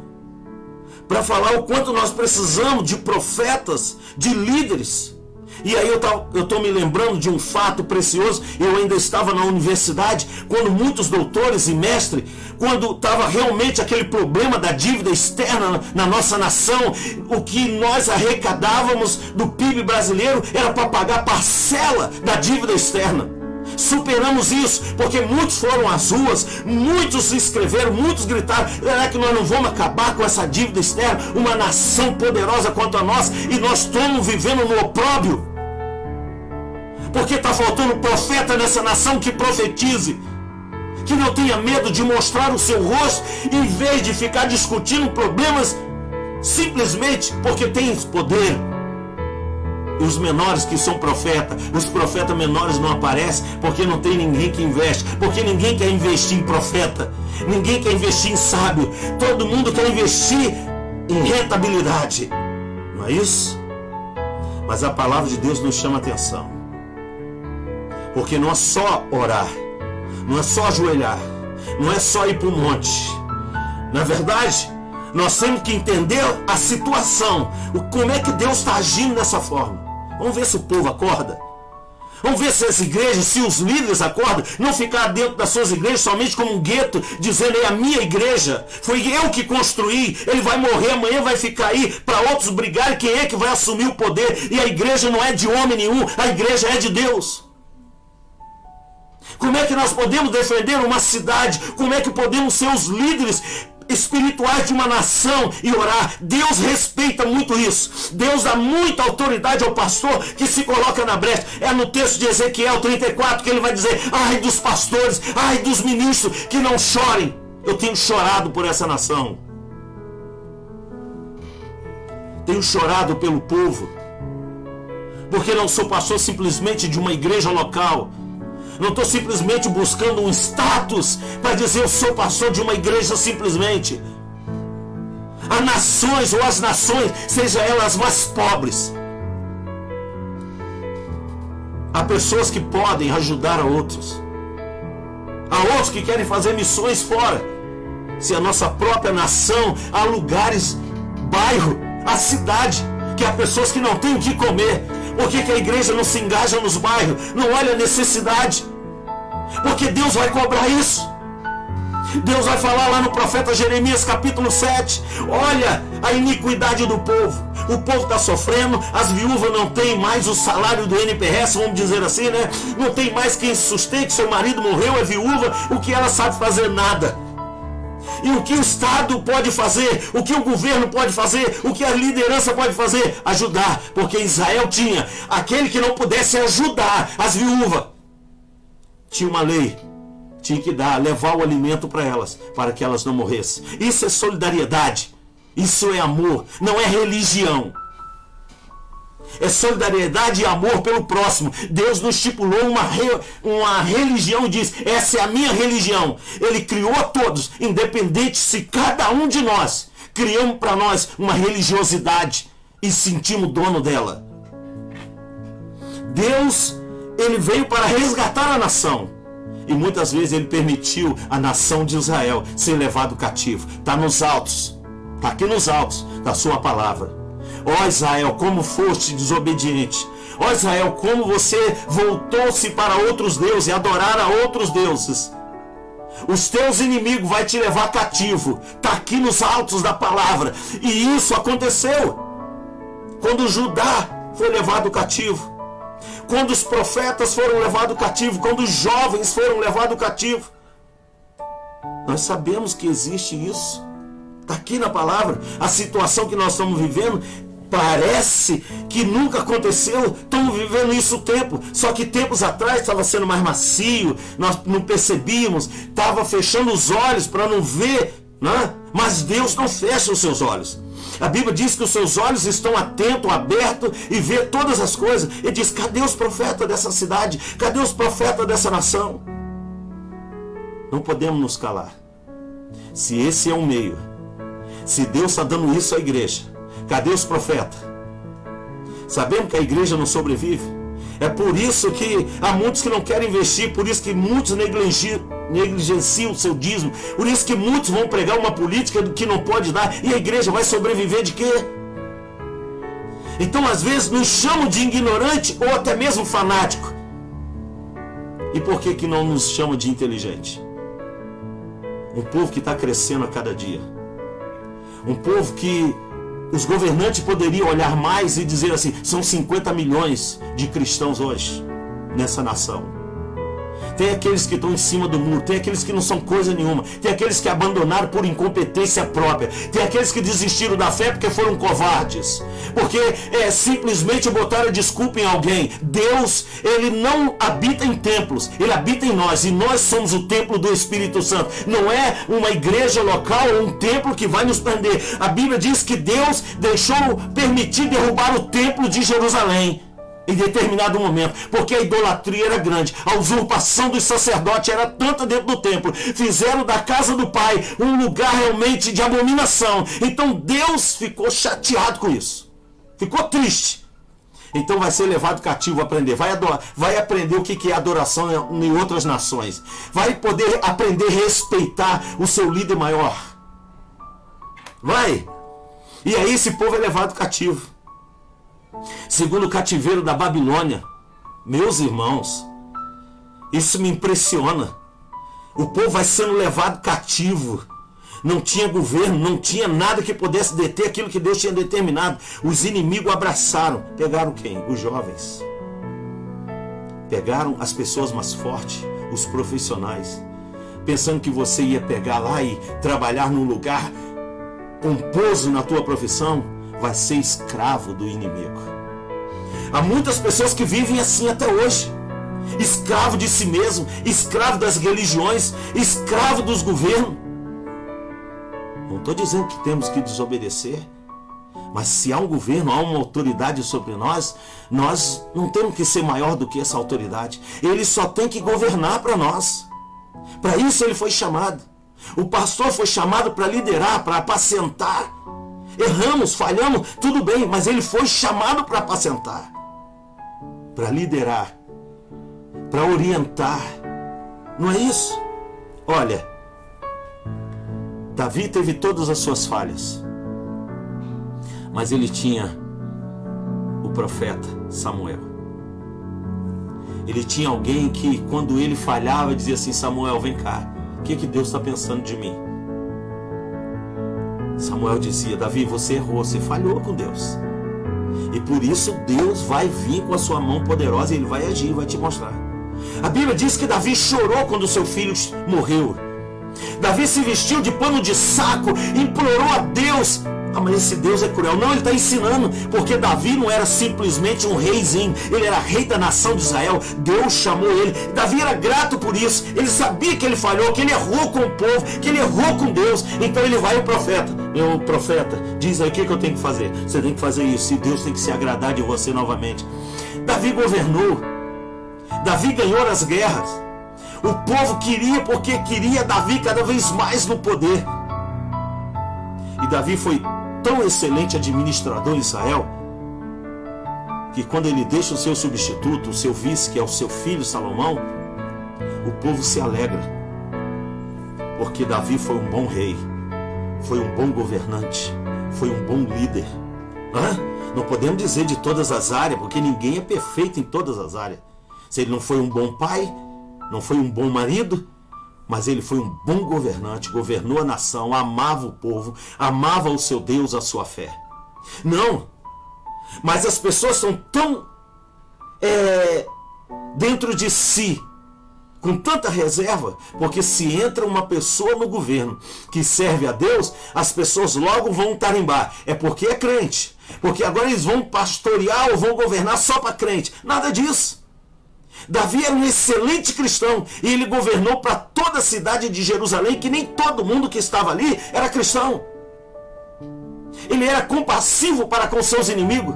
para falar o quanto nós precisamos de profetas, de líderes. E aí eu estou me lembrando de um fato precioso. Eu ainda estava na universidade, quando muitos doutores e mestres, quando estava realmente aquele problema da dívida externa na nossa nação, o que nós arrecadávamos do PIB brasileiro era para pagar parcela da dívida externa. Superamos isso, porque muitos foram às ruas, muitos se inscreveram, muitos gritaram: será que nós não vamos acabar com essa dívida externa? Uma nação poderosa quanto a nós, e nós estamos vivendo no opróbrio, porque está faltando um profeta nessa nação que profetize, que não tenha medo de mostrar o seu rosto, em vez de ficar discutindo problemas simplesmente porque tem poder. E os menores que são profetas, os profetas menores não aparecem porque não tem ninguém que investe, porque ninguém quer investir em profeta, ninguém quer investir em sábio, todo mundo quer investir em rentabilidade, não é isso? Mas a palavra de Deus nos chama atenção, porque não é só orar, não é só ajoelhar, não é só ir para o monte. Na verdade, nós temos que entender a situação, como é que Deus está agindo dessa forma. Vamos ver se o povo acorda. Vamos ver se as igrejas, se os líderes acordam. Não ficar dentro das suas igrejas somente como um gueto, dizendo: é a minha igreja, foi eu que construí, ele vai morrer amanhã, vai ficar aí para outros brigarem, quem é que vai assumir o poder? E a igreja não é de homem nenhum, a igreja é de Deus. Como é que nós podemos defender uma cidade? Como é que podemos ser os líderes espirituais de uma nação e orar? Deus respeita muito isso. Deus dá muita autoridade ao pastor que se coloca na brecha. É no texto de Ezequiel 34 que ele vai dizer: ai dos pastores, ai dos ministros, que não chorem. Eu tenho chorado por essa nação, tenho chorado pelo povo, porque não sou pastor simplesmente de uma igreja local. Não estou simplesmente buscando um status para dizer eu sou pastor de uma igreja simplesmente. Há nações, ou as nações, sejam elas mais pobres, há pessoas que podem ajudar a outros. Há outros que querem fazer missões fora. Se a nossa própria nação, há lugares, bairro, a cidade, que há pessoas que não têm o que comer. Por que a igreja não se engaja nos bairros? Não olha a necessidade? Porque Deus vai cobrar isso. Deus vai falar lá no profeta Jeremias capítulo 7, olha a iniquidade do povo. O povo está sofrendo, as viúvas não têm mais o salário do NPS, vamos dizer assim, né? Não tem mais quem sustente, seu marido morreu, é viúva, o que ela sabe fazer? Nada. E o que o Estado pode fazer, o que o governo pode fazer, o que a liderança pode fazer? Ajudar, porque Israel tinha aquele que não pudesse ajudar as viúvas. Tinha uma lei, tinha que dar, levar o alimento para elas, para que elas não morressem. Isso é solidariedade, isso é amor, não é religião. É solidariedade e amor pelo próximo. Deus nos estipulou uma religião e diz, essa é a minha religião. Ele criou a todos, independente se cada um de nós criamos para nós uma religiosidade e sentimos dono dela. Deus, ele veio para resgatar a nação. E muitas vezes ele permitiu a nação de Israel ser levado cativo. Está nos altos, está aqui nos altos da sua palavra. Ó Israel, como foste desobediente. Ó Israel, como você voltou-se para outros deuses e adorar a outros deuses. Os teus inimigos vai te levar cativo. Está aqui nos altos da palavra. E isso aconteceu quando Judá foi levado cativo, quando os profetas foram levados cativo, quando os jovens foram levados cativo. Nós sabemos que existe isso. Está aqui na palavra. A situação que nós estamos vivendo parece que nunca aconteceu. Estamos vivendo isso o tempo. Só que tempos atrás estava sendo mais macio. Nós não percebíamos. Estava fechando os olhos para não ver, né? Mas Deus não fecha os seus olhos. A Bíblia diz que os seus olhos estão atentos, abertos e vê todas as coisas. Ele diz, cadê os profetas dessa cidade? Cadê os profetas dessa nação? Não podemos nos calar. Se esse é o meio, se Deus está dando isso à igreja, cadê os profetas? Sabemos que a igreja não sobrevive. É por isso que há muitos que não querem investir, por isso que muitos negligenciam o seu dízimo, por isso que muitos vão pregar uma política que não pode dar, e a igreja vai sobreviver de quê? Então às vezes nos chamam de ignorante ou até mesmo fanático. E por que não nos chamam de inteligente? Um povo que está crescendo a cada dia. Um povo que os governantes poderiam olhar mais e dizer assim, são 50 milhões de cristãos hoje nessa nação. Tem aqueles que estão em cima do muro, tem aqueles que não são coisa nenhuma, tem aqueles que abandonaram por incompetência própria, tem aqueles que desistiram da fé porque foram covardes, porque simplesmente botaram desculpa em alguém. Deus, ele não habita em templos, ele habita em nós, e nós somos o templo do Espírito Santo. Não é uma igreja local ou um templo que vai nos prender. A Bíblia diz que Deus permitiu derrubar o templo de Jerusalém em determinado momento, porque a idolatria era grande, a usurpação dos sacerdotes era tanta dentro do templo, fizeram da casa do Pai um lugar realmente de abominação. Então Deus ficou chateado com isso, ficou triste. Então vai ser levado cativo a aprender, vai aprender o que é adoração em outras nações, vai poder aprender a respeitar o seu líder maior, vai. E aí esse povo é levado cativo, segundo o cativeiro da Babilônia. Meus irmãos, isso me impressiona. O povo vai sendo levado cativo. Não tinha governo, não tinha nada que pudesse deter aquilo que Deus tinha determinado. Os inimigos abraçaram. Pegaram quem? Os jovens. Pegaram as pessoas mais fortes, os profissionais, pensando que você ia pegar lá e trabalhar num lugar pomposo na tua profissão. Vai ser escravo do inimigo. Há muitas pessoas que vivem assim até hoje, escravo de si mesmo, escravo das religiões, escravo dos governos. Não estou dizendo que temos que desobedecer, mas se há um governo, há uma autoridade sobre nós, nós não temos que ser maior do que essa autoridade. Ele só tem que governar para nós. Para isso ele foi chamado. O pastor foi chamado para liderar, para apacentar. Erramos, falhamos, tudo bem, mas ele foi chamado para apacentar, para liderar, para orientar. Não é isso? Olha, Davi teve todas as suas falhas, mas ele tinha o profeta Samuel. Ele tinha alguém que, quando ele falhava, dizia assim, Samuel, vem cá, que Deus está pensando de mim? Samuel dizia: Davi, você errou, você falhou com Deus. E por isso Deus vai vir com a sua mão poderosa e Ele vai agir, vai te mostrar. A Bíblia diz que Davi chorou quando seu filho morreu. Davi se vestiu de pano de saco, implorou a Deus. Ah, mas esse Deus é cruel. Não, ele está ensinando, porque Davi não era simplesmente um reizinho, ele era rei da nação de Israel. Deus chamou ele. Davi era grato por isso. Ele sabia que ele falhou, que ele errou com o povo, que ele errou com Deus. Então ele vai ao profeta: meu profeta, diz aí o que eu tenho que fazer. Você tem que fazer isso, e Deus tem que se agradar de você novamente. Davi governou. Davi ganhou as guerras. O povo queria, porque queria Davi cada vez mais no poder. E Davi foi tão excelente administrador em Israel, que quando ele deixa o seu substituto, o seu vice, que é o seu filho Salomão, o povo se alegra, porque Davi foi um bom rei, foi um bom governante, foi um bom líder. Não podemos dizer de todas as áreas, porque ninguém é perfeito em todas as áreas. Se ele não foi um bom pai, não foi um bom marido, mas ele foi um bom governante, governou a nação, amava o povo, amava o seu Deus, a sua fé. Não, mas as pessoas são tão dentro de si, com tanta reserva, porque se entra uma pessoa no governo que serve a Deus, as pessoas logo vão tarimbar. É porque é crente, porque agora eles vão pastorear ou vão governar só para crente. Nada disso. Davi era um excelente cristão e ele governou para toda a cidade de Jerusalém, que nem todo mundo que estava ali era cristão. Ele era compassivo para com seus inimigos,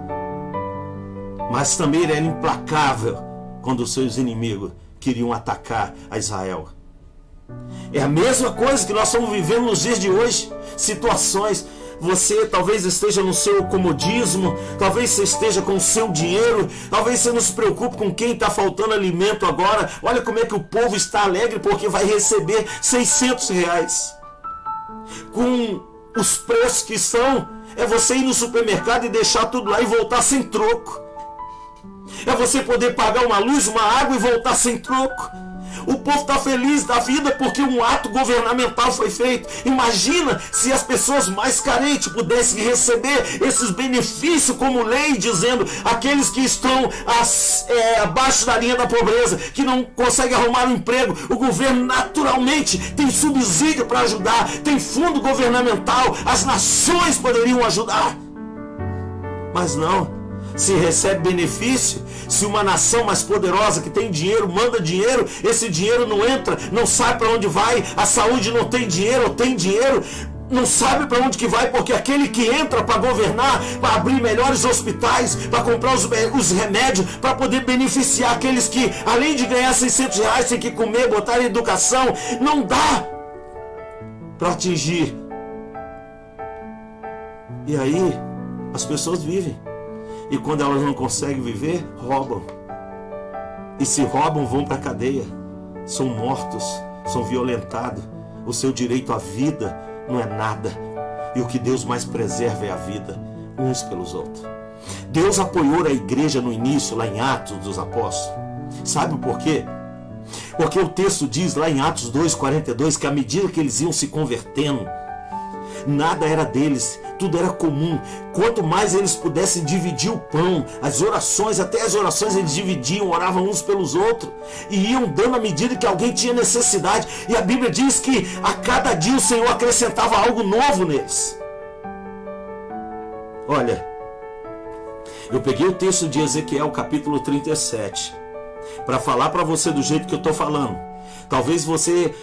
mas também ele era implacável quando os seus inimigos queriam atacar a Israel. É a mesma coisa que nós estamos vivendo nos dias de hoje. Situações. Você talvez esteja no seu comodismo, talvez você esteja com o seu dinheiro, talvez você não se preocupe com quem está faltando alimento agora. Olha como é que o povo está alegre porque vai receber R$600. Com os preços que são, é você ir no supermercado e deixar tudo lá e voltar sem troco. É você poder pagar uma luz, uma água e voltar sem troco. O povo está feliz da vida porque um ato governamental foi feito. Imagina se as pessoas mais carentes pudessem receber esses benefícios como lei, dizendo aqueles que estão abaixo da linha da pobreza, que não conseguem arrumar um emprego. O governo naturalmente tem subsídio para ajudar, tem fundo governamental, as nações poderiam ajudar. Mas não. Se recebe benefício, se uma nação mais poderosa que tem dinheiro manda dinheiro, esse dinheiro não entra, não sabe para onde vai. A saúde não tem dinheiro, ou tem dinheiro, não sabe para onde que vai, porque aquele que entra para governar, para abrir melhores hospitais, para comprar os remédios, para poder beneficiar aqueles que, além de ganhar R$600, tem que comer, botar em educação, não dá para atingir. E aí as pessoas vivem. E quando elas não conseguem viver, roubam. E se roubam, vão para a cadeia. São mortos, são violentados. O seu direito à vida não é nada. E o que Deus mais preserva é a vida, uns pelos outros. Deus apoiou a igreja no início, lá em Atos dos Apóstolos. Sabe por quê? Porque o texto diz lá em Atos 2:42 que à medida que eles iam se convertendo, nada era deles, tudo era comum. Quanto mais eles pudessem dividir o pão, as orações, até as orações eles dividiam, oravam uns pelos outros e iam dando à medida que alguém tinha necessidade. E a Bíblia diz que a cada dia o Senhor acrescentava algo novo neles. Olha, eu peguei o texto de Ezequiel, capítulo 37, para falar para você do jeito que eu estou falando. Talvez você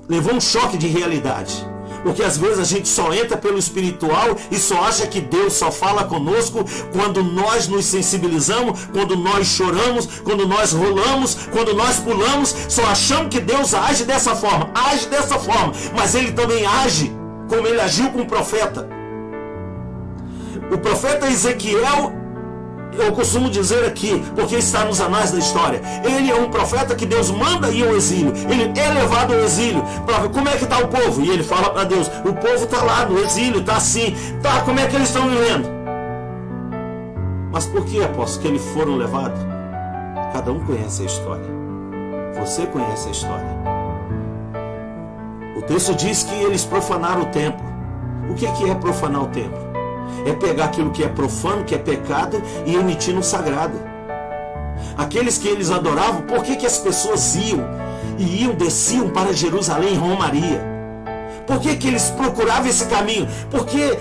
levou um choque de realidade, porque às vezes a gente só entra pelo espiritual e só acha que Deus só fala conosco quando nós nos sensibilizamos, quando nós choramos, quando nós rolamos, quando nós pulamos. Só achamos que Deus age dessa forma, mas Ele também age como Ele agiu com o profeta. O profeta Ezequiel, eu costumo dizer aqui, porque está nos anais da história, ele é um profeta que Deus manda ir ao exílio. Ele é levado ao exílio para ver como é que está o povo. E ele fala para Deus: o povo está lá no exílio, está assim, tá, como é que eles estão vivendo? Mas por que, apóstolo, que eles foram levados? Cada um conhece a história. Você conhece a história. O texto diz que eles profanaram o templo. O que é profanar o templo? É pegar aquilo que é profano, que é pecado, e emitir no sagrado. Aqueles que eles adoravam, por que as pessoas desciam para Jerusalém em romaria? Por que eles procuravam esse caminho? Porque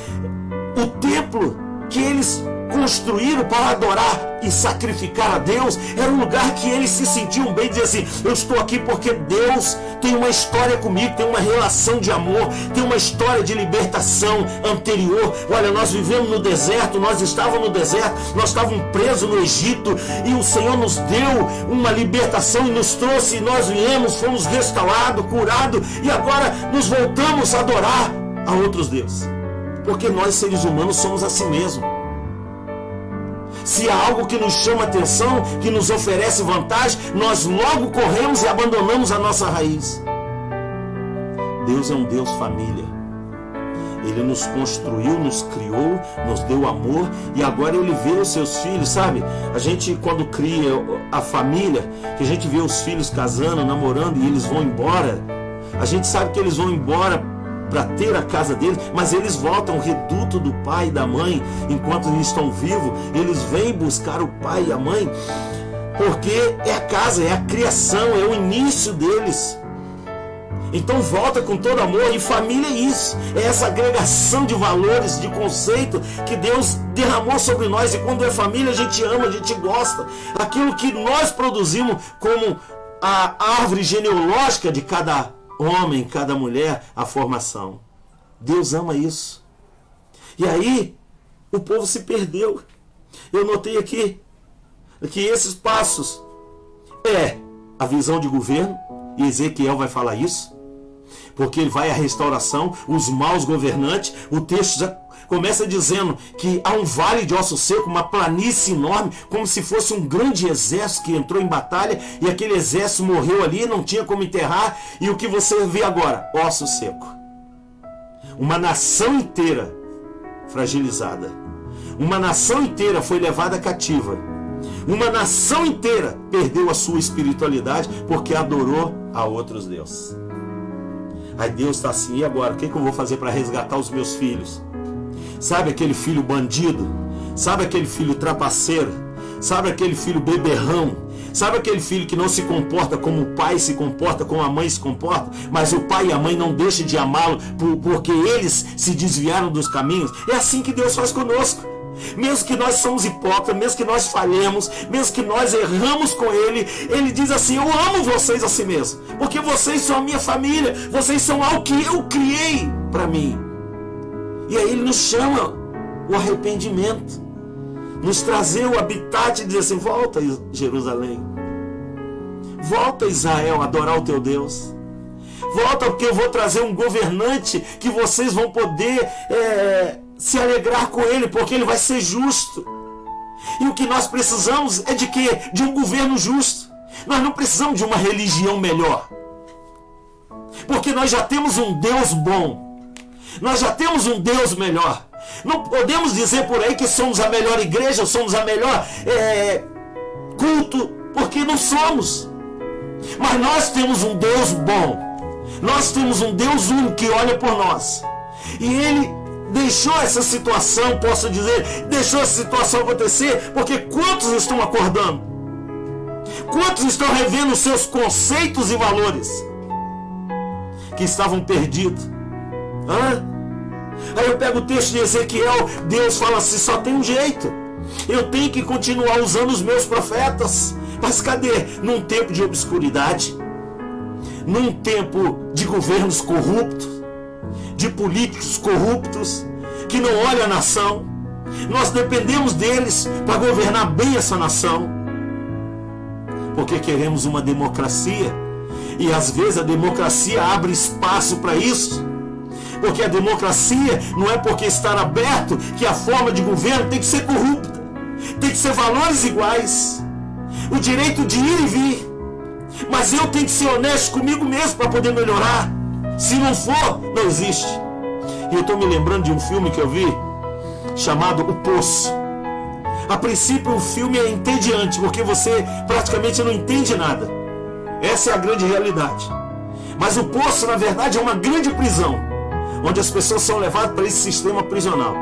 o templo que eles construíram para adorar e sacrificar a Deus era um lugar que eles se sentiam bem, dizer assim: eu estou aqui porque Deus tem uma história comigo, tem uma relação de amor, tem uma história de libertação anterior. Olha, nós vivemos no deserto, nós estávamos no deserto, nós estávamos presos no Egito, e o Senhor nos deu uma libertação e nos trouxe, e nós viemos, fomos restaurados, curados, e agora nos voltamos a adorar a outros deuses, porque nós, seres humanos, somos assim mesmo. Se há algo que nos chama atenção, que nos oferece vantagem, nós logo corremos e abandonamos a nossa raiz. Deus é um Deus família. Ele nos construiu, nos criou, nos deu amor, e agora Ele vê os seus filhos, sabe? A gente, quando cria a família, que a gente vê os filhos casando, namorando, e eles vão embora, a gente sabe que eles vão embora para ter a casa deles, mas eles voltam ao reduto do pai e da mãe. Enquanto eles estão vivos, eles vêm buscar o pai e a mãe, porque é a casa, é a criação, é o início deles. Então volta com todo amor. E família é isso, é essa agregação de valores, de conceito que Deus derramou sobre nós. E quando é família, a gente ama, a gente gosta. Aquilo que nós produzimos como a árvore genealógica de cada homem, cada mulher, a formação. Deus ama isso. E aí o povo se perdeu. Eu notei aqui que esses passos é a visão de governo, e Ezequiel vai falar isso, porque ele vai à restauração, os maus governantes. O texto já começa dizendo que há um vale de ossos secos, uma planície enorme, como se fosse um grande exército que entrou em batalha, e aquele exército morreu ali, não tinha como enterrar. E o que você vê agora? Osso seco. Uma nação inteira fragilizada. Uma nação inteira foi levada cativa. Uma nação inteira perdeu a sua espiritualidade porque adorou a outros deuses. Aí Deus está assim: e agora? O que eu vou fazer para resgatar os meus filhos? Sabe aquele filho bandido? Sabe aquele filho trapaceiro? Sabe aquele filho beberrão? Sabe aquele filho que não se comporta como o pai se comporta, como a mãe se comporta, mas o pai e a mãe não deixam de amá-lo porque eles se desviaram dos caminhos? É assim que Deus faz conosco. Mesmo que nós somos hipócritas, mesmo que nós falhemos, mesmo que nós erramos com Ele, Ele diz assim: eu amo vocês assim mesmo, porque vocês são a minha família, vocês são algo que eu criei para mim. E aí Ele nos chama o arrependimento, nos trazer o habitat e dizer assim: volta Jerusalém, volta Israel, adorar o teu Deus. Volta, porque eu vou trazer um governante que vocês vão poder se alegrar com ele, porque ele vai ser justo. E o que nós precisamos é de quê? De um governo justo. Nós não precisamos de uma religião melhor, porque nós já temos um Deus bom, nós já temos um Deus melhor. Não podemos dizer por aí que somos a melhor igreja, somos a melhor culto, porque não somos. Mas nós temos um Deus bom, nós temos um Deus único que olha por nós, e Ele deixou essa situação, posso dizer, deixou essa situação acontecer, porque quantos estão acordando? Quantos estão revendo seus conceitos e valores que estavam perdidos? Aí eu pego o texto de Ezequiel, Deus fala assim: só tem um jeito, eu tenho que continuar usando os meus profetas. Mas cadê? Num tempo de obscuridade, num tempo de governos corruptos, de políticos corruptos, que não olham a nação, nós dependemos deles para governar bem essa nação, porque queremos uma democracia, e às vezes a democracia abre espaço para isso, porque a democracia não é porque estar aberto que a forma de governo tem que ser corrupta, tem que ser valores iguais, o direito de ir e vir, mas eu tenho que ser honesto comigo mesmo para poder melhorar. Se não for, não existe. E eu estou me lembrando de um filme que eu vi chamado O Poço. A princípio o filme é entediante, porque você praticamente não entende nada. Essa é a grande realidade. Mas o poço, na verdade, é uma grande prisão, onde as pessoas são levadas para esse sistema prisional.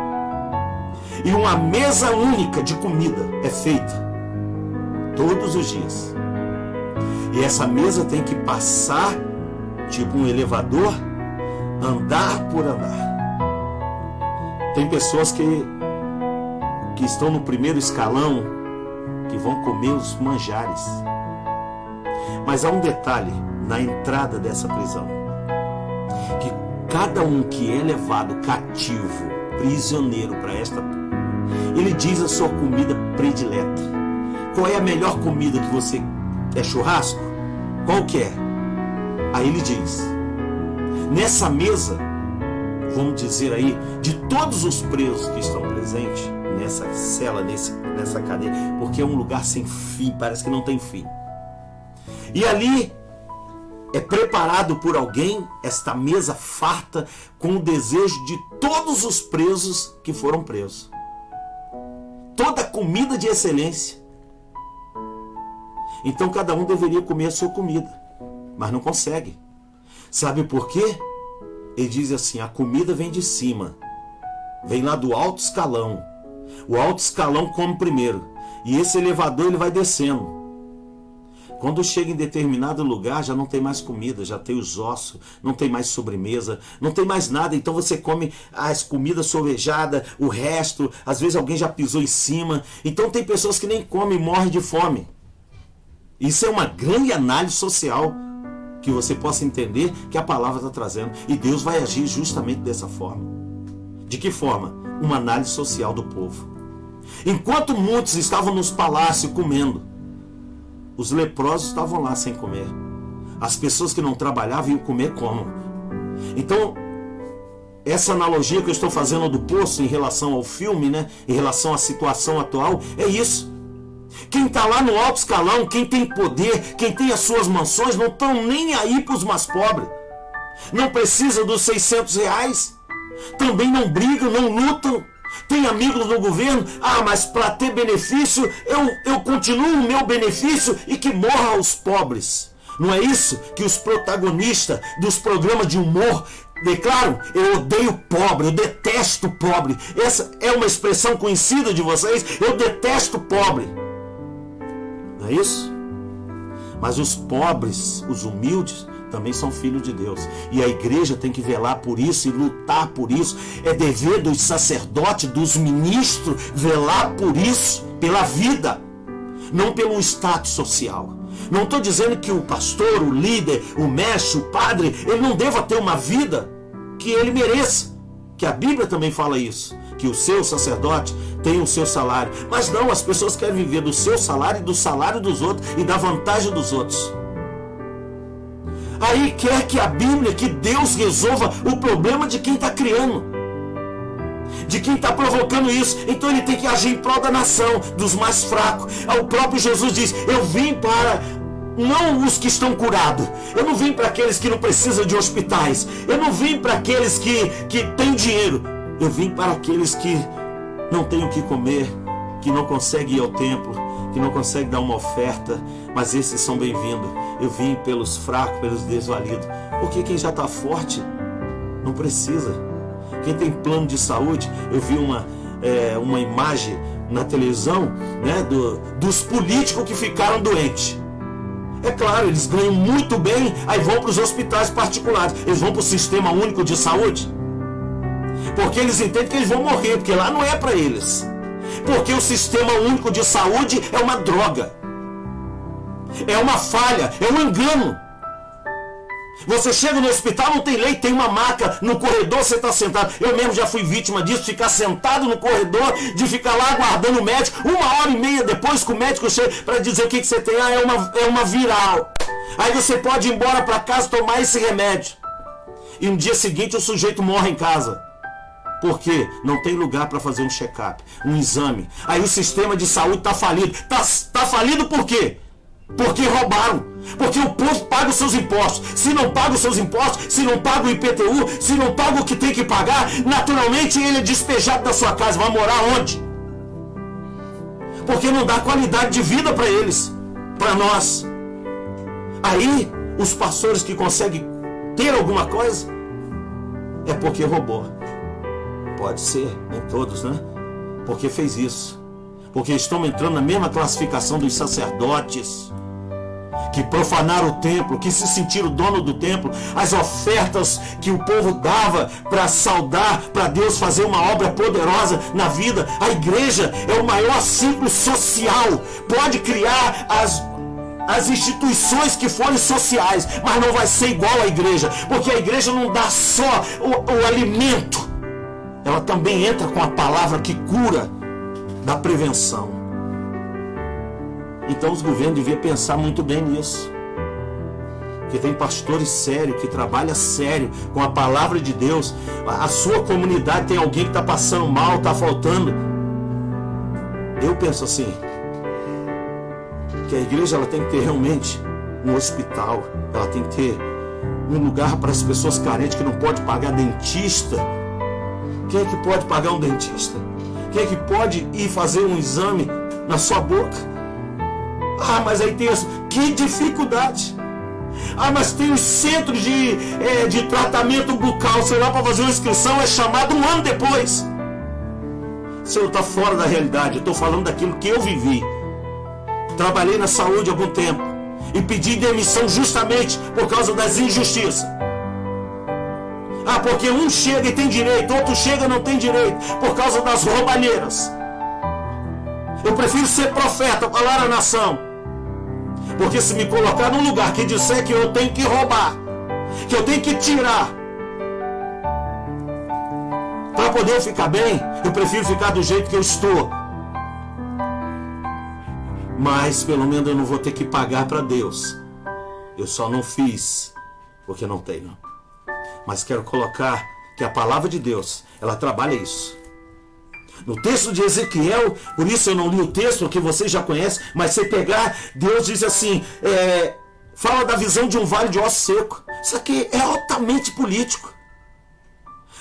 E uma mesa única de comida é feita todos os dias. E essa mesa tem que passar, tipo um elevador, andar por andar. Tem pessoas que estão no primeiro escalão, que vão comer os manjares. Mas há um detalhe na entrada dessa prisão, que cada um que é levado cativo, prisioneiro para esta, ele diz a sua comida predileta. Qual é a melhor comida que você... É churrasco? Qual que é? Aí ele diz, nessa mesa, vamos dizer aí, de todos os presos que estão presentes, nessa cela, nessa cadeia, porque é um lugar sem fim, parece que não tem fim. E ali é preparado por alguém esta mesa farta com o desejo de todos os presos que foram presos. Toda comida de excelência. Então cada um deveria comer a sua comida, mas não consegue. Sabe por quê? Ele diz assim, a comida vem de cima, vem lá do alto escalão. O alto escalão come primeiro, e esse elevador ele vai descendo. Quando chega em determinado lugar, já não tem mais comida, já tem os ossos, não tem mais sobremesa, não tem mais nada. Então você come as comidas sovejadas, o resto, às vezes alguém já pisou em cima. Então tem pessoas que nem comem e morrem de fome. Isso é uma grande análise social, que você possa entender que a palavra está trazendo. E Deus vai agir justamente dessa forma. De que forma? Uma análise social do povo. Enquanto muitos estavam nos palácios comendo, os leprosos estavam lá sem comer. As pessoas que não trabalhavam iam comer como? Então, essa analogia que eu estou fazendo do poço em relação ao filme, né, em relação à situação atual, é isso. Quem está lá no alto escalão, quem tem poder, quem tem as suas mansões, não estão nem aí para os mais pobres. Não precisa dos 600 reais. Também não brigam, não lutam. Tem amigos no governo, mas para ter benefício, eu continuo o meu benefício e que morra os pobres. Não é isso que os protagonistas dos programas de humor declaram? Eu odeio pobre, eu detesto pobre. Essa é uma expressão conhecida de vocês, eu detesto pobre. Não é isso? Mas os pobres, os humildes, também são filhos de Deus. E a igreja tem que velar por isso e lutar por isso. É dever dos sacerdotes, dos ministros, velar por isso, pela vida, não pelo status social. Não estou dizendo que o pastor, o líder, o mestre, o padre, ele não deva ter uma vida que ele mereça. Que a Bíblia também fala isso. Que o seu sacerdote tem o seu salário. Mas não, as pessoas querem viver do seu salário e do salário dos outros e da vantagem dos outros. Aí quer que a Bíblia, que Deus resolva o problema de quem está criando, de quem está provocando isso. Então ele tem que agir em prol da nação, dos mais fracos. O próprio Jesus diz, eu vim para não os que estão curados, eu não vim para aqueles que não precisam de hospitais, eu não vim para aqueles que têm dinheiro, eu vim para aqueles que não têm o que comer, que não conseguem ir ao templo, que não conseguem dar uma oferta, mas esses são bem-vindos. Eu vim pelos fracos, pelos desvalidos, porque quem já está forte não precisa. Quem tem plano de saúde, eu vi uma imagem na televisão, né, dos políticos que ficaram doentes. É claro, eles ganham muito bem, aí vão para os hospitais particulares, eles vão para o Sistema Único de Saúde, porque eles entendem que eles vão morrer, porque lá não é para eles. Porque o Sistema Único de Saúde é uma droga, é uma falha, é um engano. Você chega no hospital, não tem leite, tem uma maca no corredor, você está sentado. Eu mesmo já fui vítima disso, ficar sentado no corredor, de ficar lá aguardando o médico, 1h30 depois que o médico chega para dizer o que você tem. É uma viral. Aí você pode ir embora para casa tomar esse remédio. E no dia seguinte o sujeito morre em casa. Por quê? Não tem lugar para fazer um check-up, um exame. Aí o sistema de saúde está falido. Tá falido por quê? Porque roubaram. Porque o povo paga os seus impostos. Se não paga os seus impostos, se não paga o IPTU, se não paga o que tem que pagar, naturalmente ele é despejado da sua casa. Vai morar onde? Porque não dá qualidade de vida para eles, para nós. Aí os pastores que conseguem ter alguma coisa, é porque roubou. Pode ser, nem todos, né? Porque fez isso. Porque estão entrando na mesma classificação dos sacerdotes, que profanaram o templo, que se sentiram dono do templo, as ofertas que o povo dava para saudar, para Deus fazer uma obra poderosa na vida. A igreja é o maior ciclo social. Pode criar as instituições que forem sociais, mas não vai ser igual à igreja, porque a igreja não dá só o alimento, ela também entra com a palavra que cura, da prevenção. Então os governos deviam pensar muito bem nisso, que tem pastores sérios, que trabalham sério com a palavra de Deus. A sua comunidade tem alguém que está passando mal, está faltando. Eu penso assim, que a igreja ela tem que ter realmente um hospital, ela tem que ter um lugar para as pessoas carentes que não pode pagar dentista. Quem é que pode pagar um dentista? Quem é que pode ir fazer um exame na sua boca? Ah, mas aí tem isso. Que dificuldade! Ah, mas tem os centros de tratamento bucal, sei lá, para fazer uma inscrição é chamado um ano depois. Isso está fora da realidade. Eu estou falando daquilo que eu vivi. Trabalhei na saúde há algum tempo e pedi demissão justamente por causa das injustiças. Ah, porque um chega e tem direito, outro chega e não tem direito, por causa das roubalheiras. Eu prefiro ser profeta, falar à nação, porque se me colocar num lugar que disser que eu tenho que roubar, que eu tenho que tirar, para poder ficar bem, eu prefiro ficar do jeito que eu estou. Mas pelo menos eu não vou ter que pagar para Deus. Eu só não fiz porque não tenho. Mas quero colocar que a palavra de Deus, ela trabalha isso. No texto de Ezequiel, por isso eu não li o texto que vocês já conhecem, mas se pegar, Deus diz assim, fala da visão de um vale de osso seco. Isso aqui é altamente político.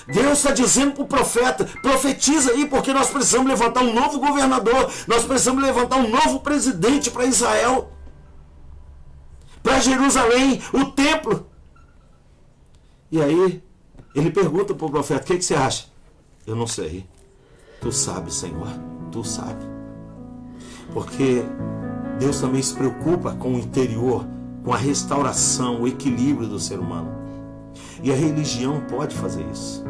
Deus está dizendo para o profeta, profetiza aí, porque nós precisamos levantar um novo governador, nós precisamos levantar um novo presidente para Israel, para Jerusalém, o templo. E aí, ele pergunta para o profeta, o que você acha? Eu não sei. Tu sabes, Senhor, tu sabes. Porque Deus também se preocupa com o interior, com a restauração, o equilíbrio do ser humano. E a religião pode fazer isso.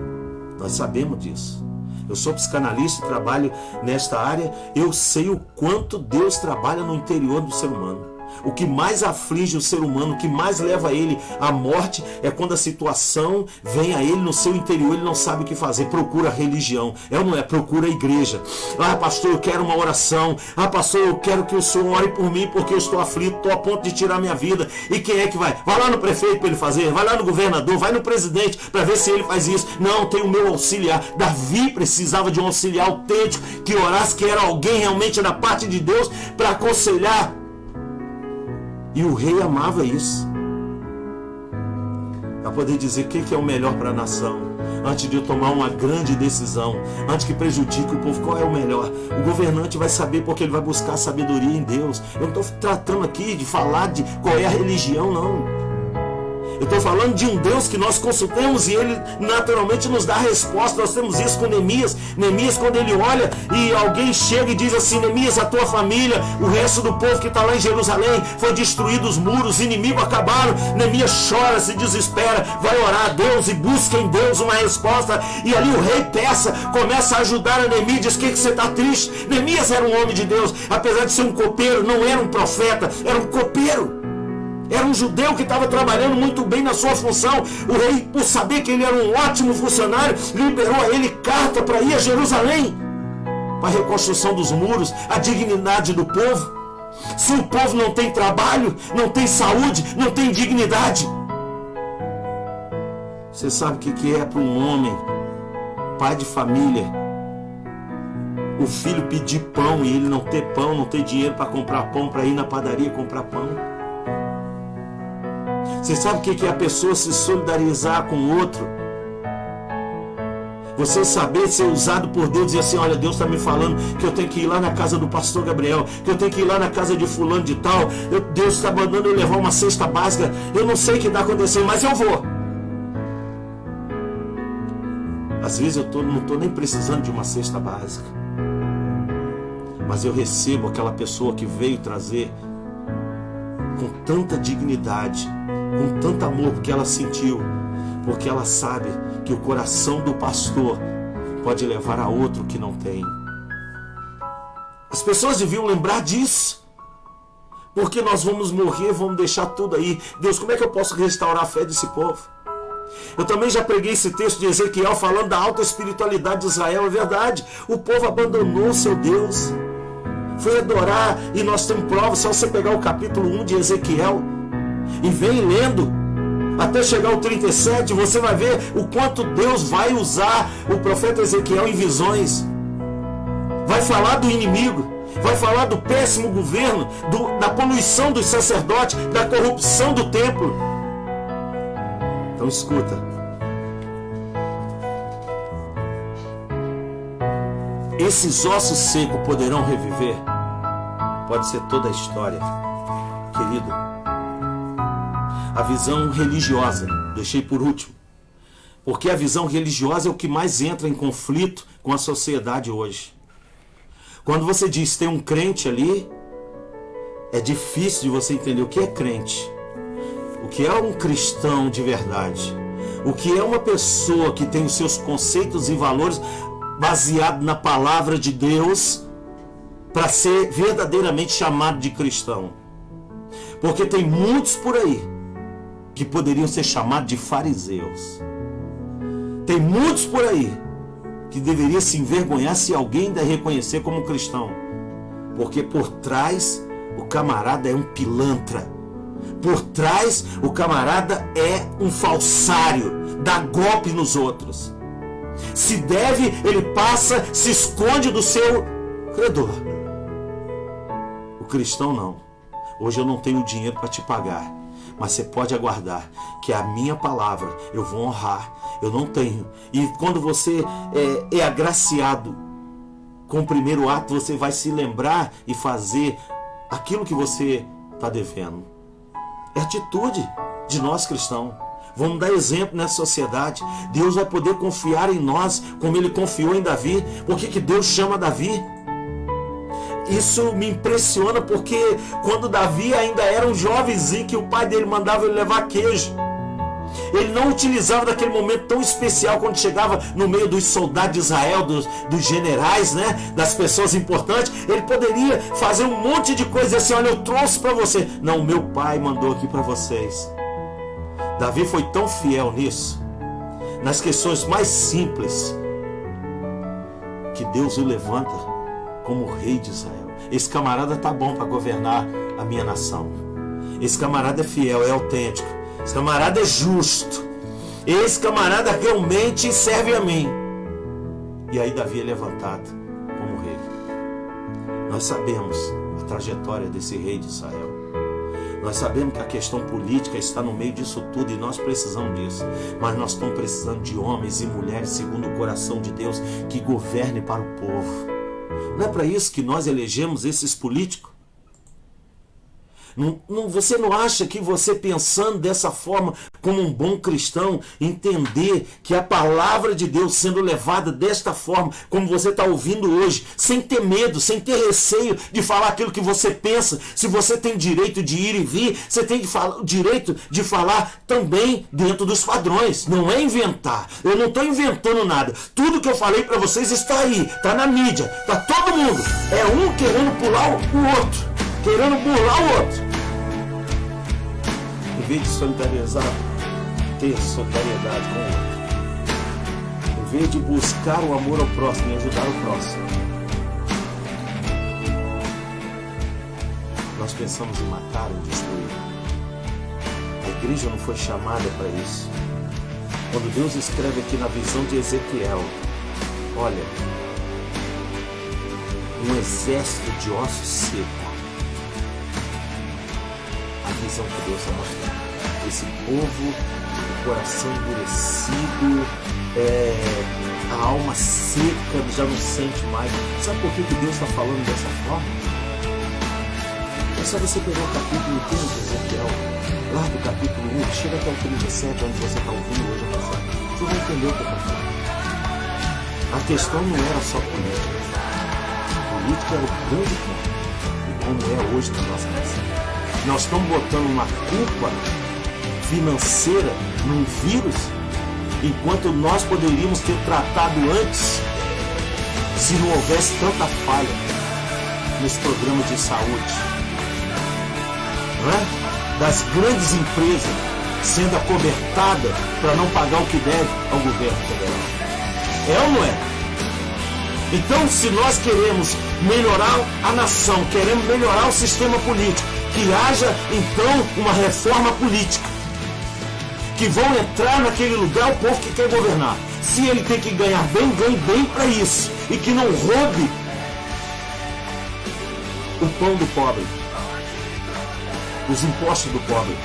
Nós sabemos disso. Eu sou psicanalista e trabalho nesta área. Eu sei o quanto Deus trabalha no interior do ser humano. O que mais aflige o ser humano, o que mais leva ele à morte, é quando a situação vem a ele no seu interior, ele não sabe o que fazer, procura a religião. É ou não é? Procura a igreja. Ah, pastor, eu quero uma oração. Ah, pastor, eu quero que o Senhor ore por mim, porque eu estou aflito, estou a ponto de tirar minha vida. E quem é que vai? Vai lá no prefeito para ele fazer, vai lá no governador, vai no presidente para ver se ele faz isso. Não, tem o meu auxiliar. Davi precisava de um auxiliar autêntico, que orasse, que era alguém realmente da parte de Deus para aconselhar. E o rei amava isso. Para poder dizer o que é o melhor para a nação. Antes de eu tomar uma grande decisão. Antes que prejudique o povo, qual é o melhor? O governante vai saber porque ele vai buscar sabedoria em Deus. Eu não estou tratando aqui de falar de qual é a religião, não. Eu estou falando de um Deus que nós consultamos e Ele naturalmente nos dá a resposta. Nós temos isso com Neemias. Neemias, quando ele olha e alguém chega e diz assim, Neemias, a tua família, o resto do povo que está lá em Jerusalém, foi destruído os muros, os inimigos acabaram. Neemias chora, se desespera, vai orar a Deus e busca em Deus uma resposta. E ali o rei peça, começa a ajudar a Neemias, diz, que você está triste? Neemias era um homem de Deus, apesar de ser um copeiro, não era um profeta, era um copeiro. Era um judeu que estava trabalhando muito bem na sua função. O rei, por saber que ele era um ótimo funcionário, liberou a ele carta para ir a Jerusalém, para a reconstrução dos muros, a dignidade do povo. Se o povo não tem trabalho, não tem saúde, não tem dignidade, você sabe o que é para um homem, pai de família, o filho pedir pão e ele não ter pão, não ter dinheiro para comprar pão, para ir na padaria comprar pão? Você sabe o que é a pessoa se solidarizar com o outro? Você saber ser usado por Deus e dizer assim, olha, Deus está me falando que eu tenho que ir lá na casa do pastor Gabriel, que eu tenho que ir lá na casa de fulano de tal, Deus está mandando eu levar uma cesta básica, eu não sei o que está acontecendo, mas eu vou. Às vezes eu não estou nem precisando de uma cesta básica, mas eu recebo aquela pessoa que veio trazer com tanta dignidade, com tanto amor, porque ela sentiu, porque ela sabe que o coração do pastor pode levar a outro que não tem. As pessoas deviam lembrar disso, porque nós vamos morrer, vamos deixar tudo aí. Deus, como é que eu posso restaurar a fé desse povo? Eu também já preguei esse texto de Ezequiel falando da alta espiritualidade de Israel. É verdade, o povo abandonou o seu Deus, foi adorar, e nós temos provas. Se você pegar o capítulo 1 de Ezequiel e vem lendo até chegar ao 37, você vai ver o quanto Deus vai usar o profeta Ezequiel em visões. Vai falar do inimigo, vai falar do péssimo governo, da poluição dos sacerdotes, da corrupção do templo. Então escuta, esses ossos secos poderão reviver? Pode ser toda a história, querido. A visão religiosa, deixei por último, porque a visão religiosa é o que mais entra em conflito com a sociedade hoje. Quando você diz que tem um crente ali, é difícil de você entender o que é crente, o que é um cristão de verdade, o que é uma pessoa que tem os seus conceitos e valores baseados na palavra de Deus para ser verdadeiramente chamado de cristão. Porque tem muitos por aí que poderiam ser chamados de fariseus. Tem muitos por aí que deveria se envergonhar se alguém ainda reconhecer como cristão, porque por trás o camarada é um pilantra, por trás o camarada é um falsário, dá golpe nos outros, se deve ele passa, se esconde do seu credor. O cristão não. Hoje eu não tenho dinheiro para te pagar, mas você pode aguardar que a minha palavra eu vou honrar. Eu não tenho. E quando você é agraciado com o primeiro ato, você vai se lembrar e fazer aquilo que você está devendo. É atitude de nós cristãos. Vamos dar exemplo nessa sociedade. Deus vai poder confiar em nós como Ele confiou em Davi. Por que Deus chama Davi? Isso me impressiona, porque quando Davi ainda era um jovenzinho, que o pai dele mandava ele levar queijo, ele não utilizava daquele momento tão especial quando chegava no meio dos soldados de Israel, dos generais, né, das pessoas importantes. Ele poderia fazer um monte de coisa assim: olha, eu trouxe para você. Não, meu pai mandou aqui para vocês. Davi foi tão fiel nisso, nas questões mais simples, que Deus o levanta como rei de Israel. Esse camarada tá bom para governar a minha nação. Esse camarada é fiel, é autêntico. Esse camarada é justo. Esse camarada realmente serve a mim. E aí Davi é levantado como rei. Nós sabemos a trajetória desse rei de Israel. Nós sabemos que a questão política está no meio disso tudo e nós precisamos disso. Mas nós estamos precisando de homens e mulheres segundo o coração de Deus, que governem para o povo. Não é para isso que nós elegemos esses políticos? Você não acha que você, pensando dessa forma, como um bom cristão, entender que a palavra de Deus sendo levada desta forma, como você está ouvindo hoje, sem ter medo, sem ter receio de falar aquilo que você pensa, se você tem direito de ir e vir, você tem o direito de falar também dentro dos padrões, não é inventar. Eu não estou inventando nada, tudo que eu falei para vocês está aí, está na mídia, está todo mundo, é um querendo pular o outro, querendo burlar o outro. Em vez de solidarizar, ter solidariedade com o outro. Em vez de buscar o amor ao próximo e ajudar o próximo, nós pensamos em matar ou destruir. A igreja não foi chamada para isso. Quando Deus escreve aqui na visão de Ezequiel, olha, um exército de ossos secos. A visão que Deus está mostrando. Esse povo, o coração endurecido, a alma seca, já não sente mais. Sabe por que Deus está falando dessa forma? É só você pegar o capítulo 30 de Ezequiel, lá do capítulo 1, chega até o 37, onde você está ouvindo hoje a passagem. Você vai entender o que eu estou falando. A questão não era só política. Política era o grande ponto. E como é hoje na nossa nação. Nós estamos botando uma culpa financeira num vírus, enquanto nós poderíamos ter tratado antes, se não houvesse tanta falha nos programas de saúde, não é? Das grandes empresas sendo acobertada para não pagar o que deve ao governo federal. É ou não é? Então, se nós queremos melhorar a nação, queremos melhorar o sistema político, que haja então uma reforma política, que vão entrar naquele lugar o povo que quer governar. Se ele tem que ganhar bem, ganhe bem para isso, e que não roube o pão do pobre, os impostos do pobre,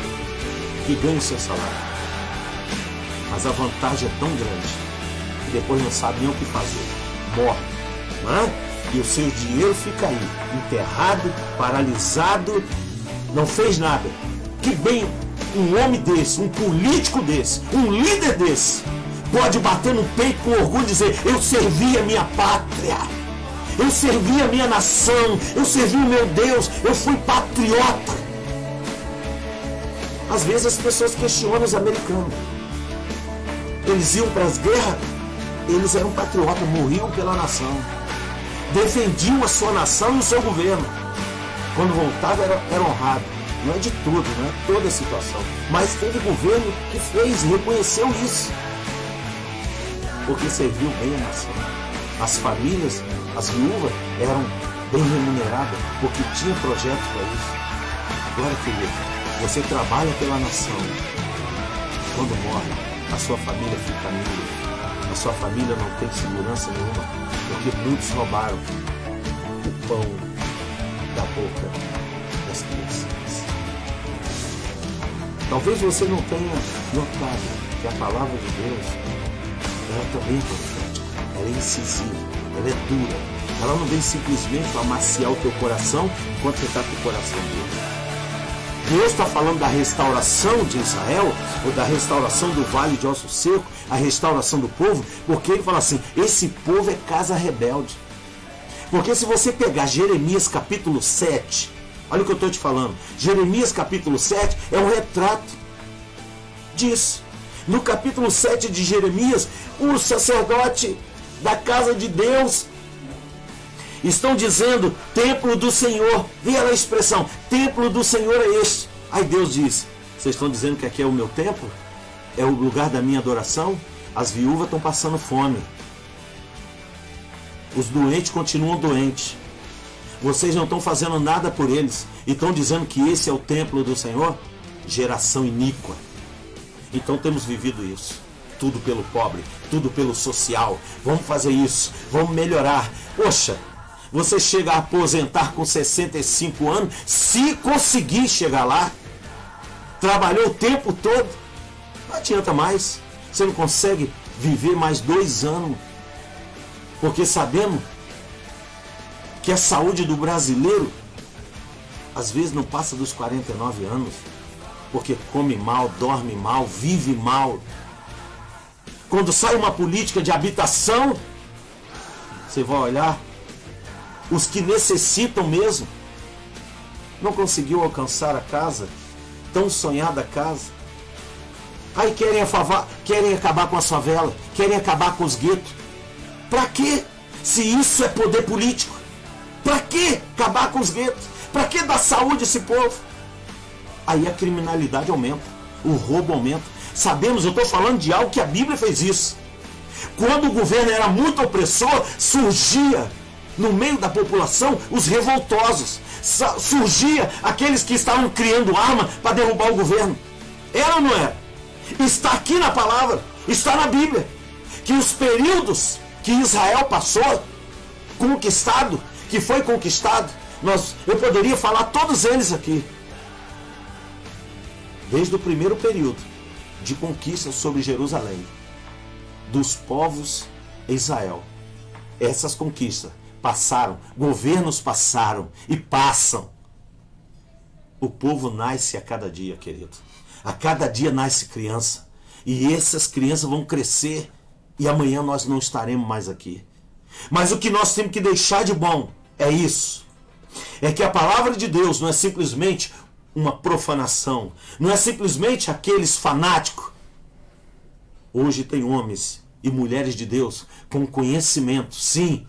que ganhe o seu salário. Mas a vantagem é tão grande que depois não sabe nem o que fazer, morre, não é? E o seu dinheiro fica aí, enterrado, paralisado, não fez nada. Que bem um homem desse, um político desse, um líder desse, pode bater no peito com orgulho e dizer: eu servi a minha pátria, eu servi a minha nação, eu servi o meu Deus, eu fui patriota. Às vezes as pessoas questionam os americanos. Eles iam para as guerras, eles eram patriotas, morriam pela nação, defendiam a sua nação e o seu governo. Quando voltava era honrado. Não é de tudo, não é toda a situação. Mas teve governo que fez, reconheceu isso. Porque serviu bem a nação. As famílias, as viúvas, eram bem remuneradas, porque tinha projetos para isso. Agora, querido, você trabalha pela nação. Quando morre, a sua família fica livre. A sua família não tem segurança nenhuma, porque muitos roubaram o pão da boca das crianças. Talvez você não tenha notado que a palavra de Deus, ela também é profética, ela é incisiva, ela é dura. Ela não vem simplesmente para amaciar o teu coração enquanto você está com o coração duro. Deus está falando da restauração de Israel, ou da restauração do vale de Ossos Secos, a restauração do povo, porque ele fala assim: esse povo é casa rebelde. Porque se você pegar Jeremias capítulo 7, olha o que eu estou te falando, Jeremias capítulo 7 é um retrato disso. No capítulo 7 de Jeremias, o sacerdote da casa de Deus estão dizendo: templo do Senhor. Vê a expressão, templo do Senhor é este. Aí Deus diz: vocês estão dizendo que aqui é o meu templo? É o lugar da minha adoração? As viúvas estão passando fome. Os doentes continuam doentes. Vocês não estão fazendo nada por eles. E estão dizendo que esse é o templo do Senhor? Geração iníqua. Então temos vivido isso. Tudo pelo pobre, tudo pelo social. Vamos fazer isso, vamos melhorar. Poxa, você chega a aposentar com 65 anos, se conseguir chegar lá, trabalhou o tempo todo, não adianta mais. Você não consegue viver mais 2 anos, porque sabemos que a saúde do brasileiro às vezes não passa dos 49 anos, porque come mal, dorme mal, vive mal. Quando sai uma política de habitação, você vai olhar, os que necessitam mesmo não conseguiu alcançar a casa, tão sonhada casa. Aí querem acabar com as favelas, querem acabar com os guetos. Para quê? Se isso é poder político, para que acabar com os guetos? Para que dar saúde a esse povo? Aí a criminalidade aumenta, o roubo aumenta. Sabemos, eu estou falando de algo que a Bíblia fez isso. Quando o governo era muito opressor, surgia no meio da população os revoltosos. Surgia aqueles que estavam criando arma para derrubar o governo. Era ou não era? Está aqui na palavra, está na Bíblia, que os períodos que Israel passou, conquistado, que foi conquistado, eu poderia falar todos eles aqui. Desde o primeiro período de conquista sobre Jerusalém, dos povos Israel. Essas conquistas passaram, governos passaram e passam. O povo nasce a cada dia, querido. A cada dia nasce criança. E essas crianças vão crescer e amanhã nós não estaremos mais aqui. Mas o que nós temos que deixar de bom é isso. É que a palavra de Deus não é simplesmente uma profanação. Não é simplesmente aqueles fanáticos. Hoje tem homens e mulheres de Deus com conhecimento, sim,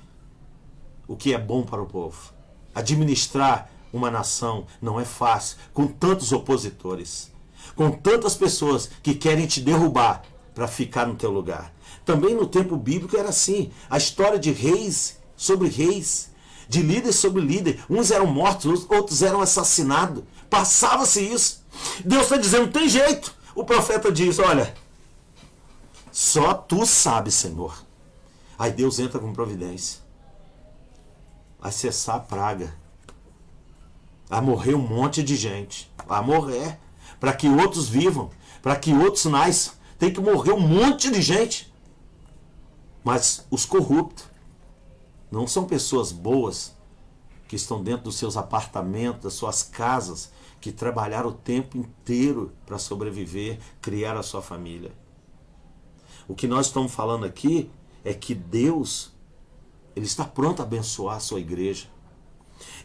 o que é bom para o povo. Administrar uma nação não é fácil, com tantos opositores, com tantas pessoas que querem te derrubar para ficar no teu lugar. Também no tempo bíblico era assim, a história de reis sobre reis, de líder sobre líder, uns eram mortos, outros eram assassinados, passava-se isso. Deus está dizendo, tem jeito. O profeta diz, olha, só tu sabes, Senhor. Aí Deus entra com providência. Vai cessar a praga. Vai morrer um monte de gente. Vai morrer. Para que outros vivam. Para que outros nasçam. Tem que morrer um monte de gente. Mas os corruptos não são pessoas boas que estão dentro dos seus apartamentos, das suas casas, que trabalharam o tempo inteiro para sobreviver, criar a sua família. O que nós estamos falando aqui é que Deus, Ele está pronto a abençoar a sua igreja.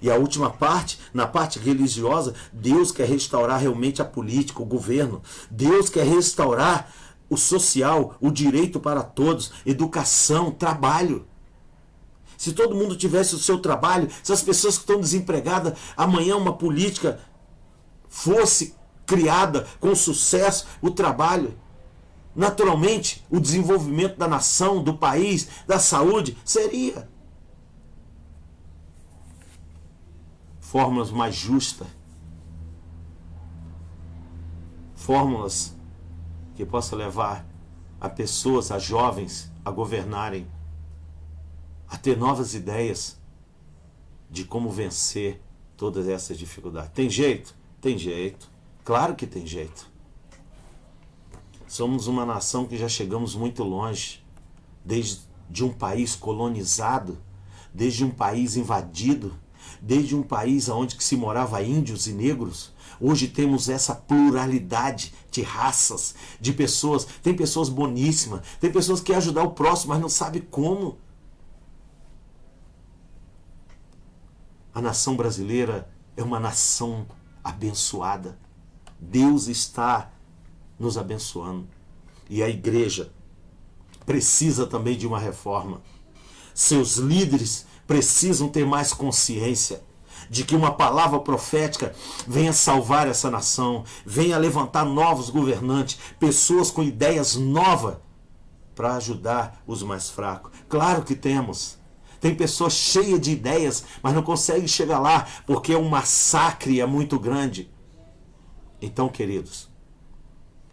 E a última parte, na parte religiosa, Deus quer restaurar realmente a política, o governo. Deus quer restaurar o social, o direito para todos, educação, trabalho. Se todo mundo tivesse o seu trabalho, se as pessoas que estão desempregadas, amanhã uma política fosse criada com sucesso, o trabalho, naturalmente, o desenvolvimento da nação, do país, da saúde, seria fórmulas mais justas, fórmulas que possam levar a pessoas, a jovens, a governarem, a ter novas ideias de como vencer todas essas dificuldades. Tem jeito? Tem jeito. Claro que tem jeito. Somos uma nação que já chegamos muito longe, desde um país colonizado, desde um país invadido, desde um país onde se morava índios e negros. Hoje temos essa pluralidade de raças, de pessoas. Tem pessoas boníssimas, tem pessoas que querem ajudar o próximo, mas não sabem como. A nação brasileira é uma nação abençoada. Deus está nos abençoando. E a igreja precisa também de uma reforma. Seus líderes precisam ter mais consciência de que uma palavra profética venha salvar essa nação, venha levantar novos governantes, pessoas com ideias novas para ajudar os mais fracos. Claro que temos. Tem pessoas cheias de ideias, mas não conseguem chegar lá porque o massacre é muito grande. Então, queridos,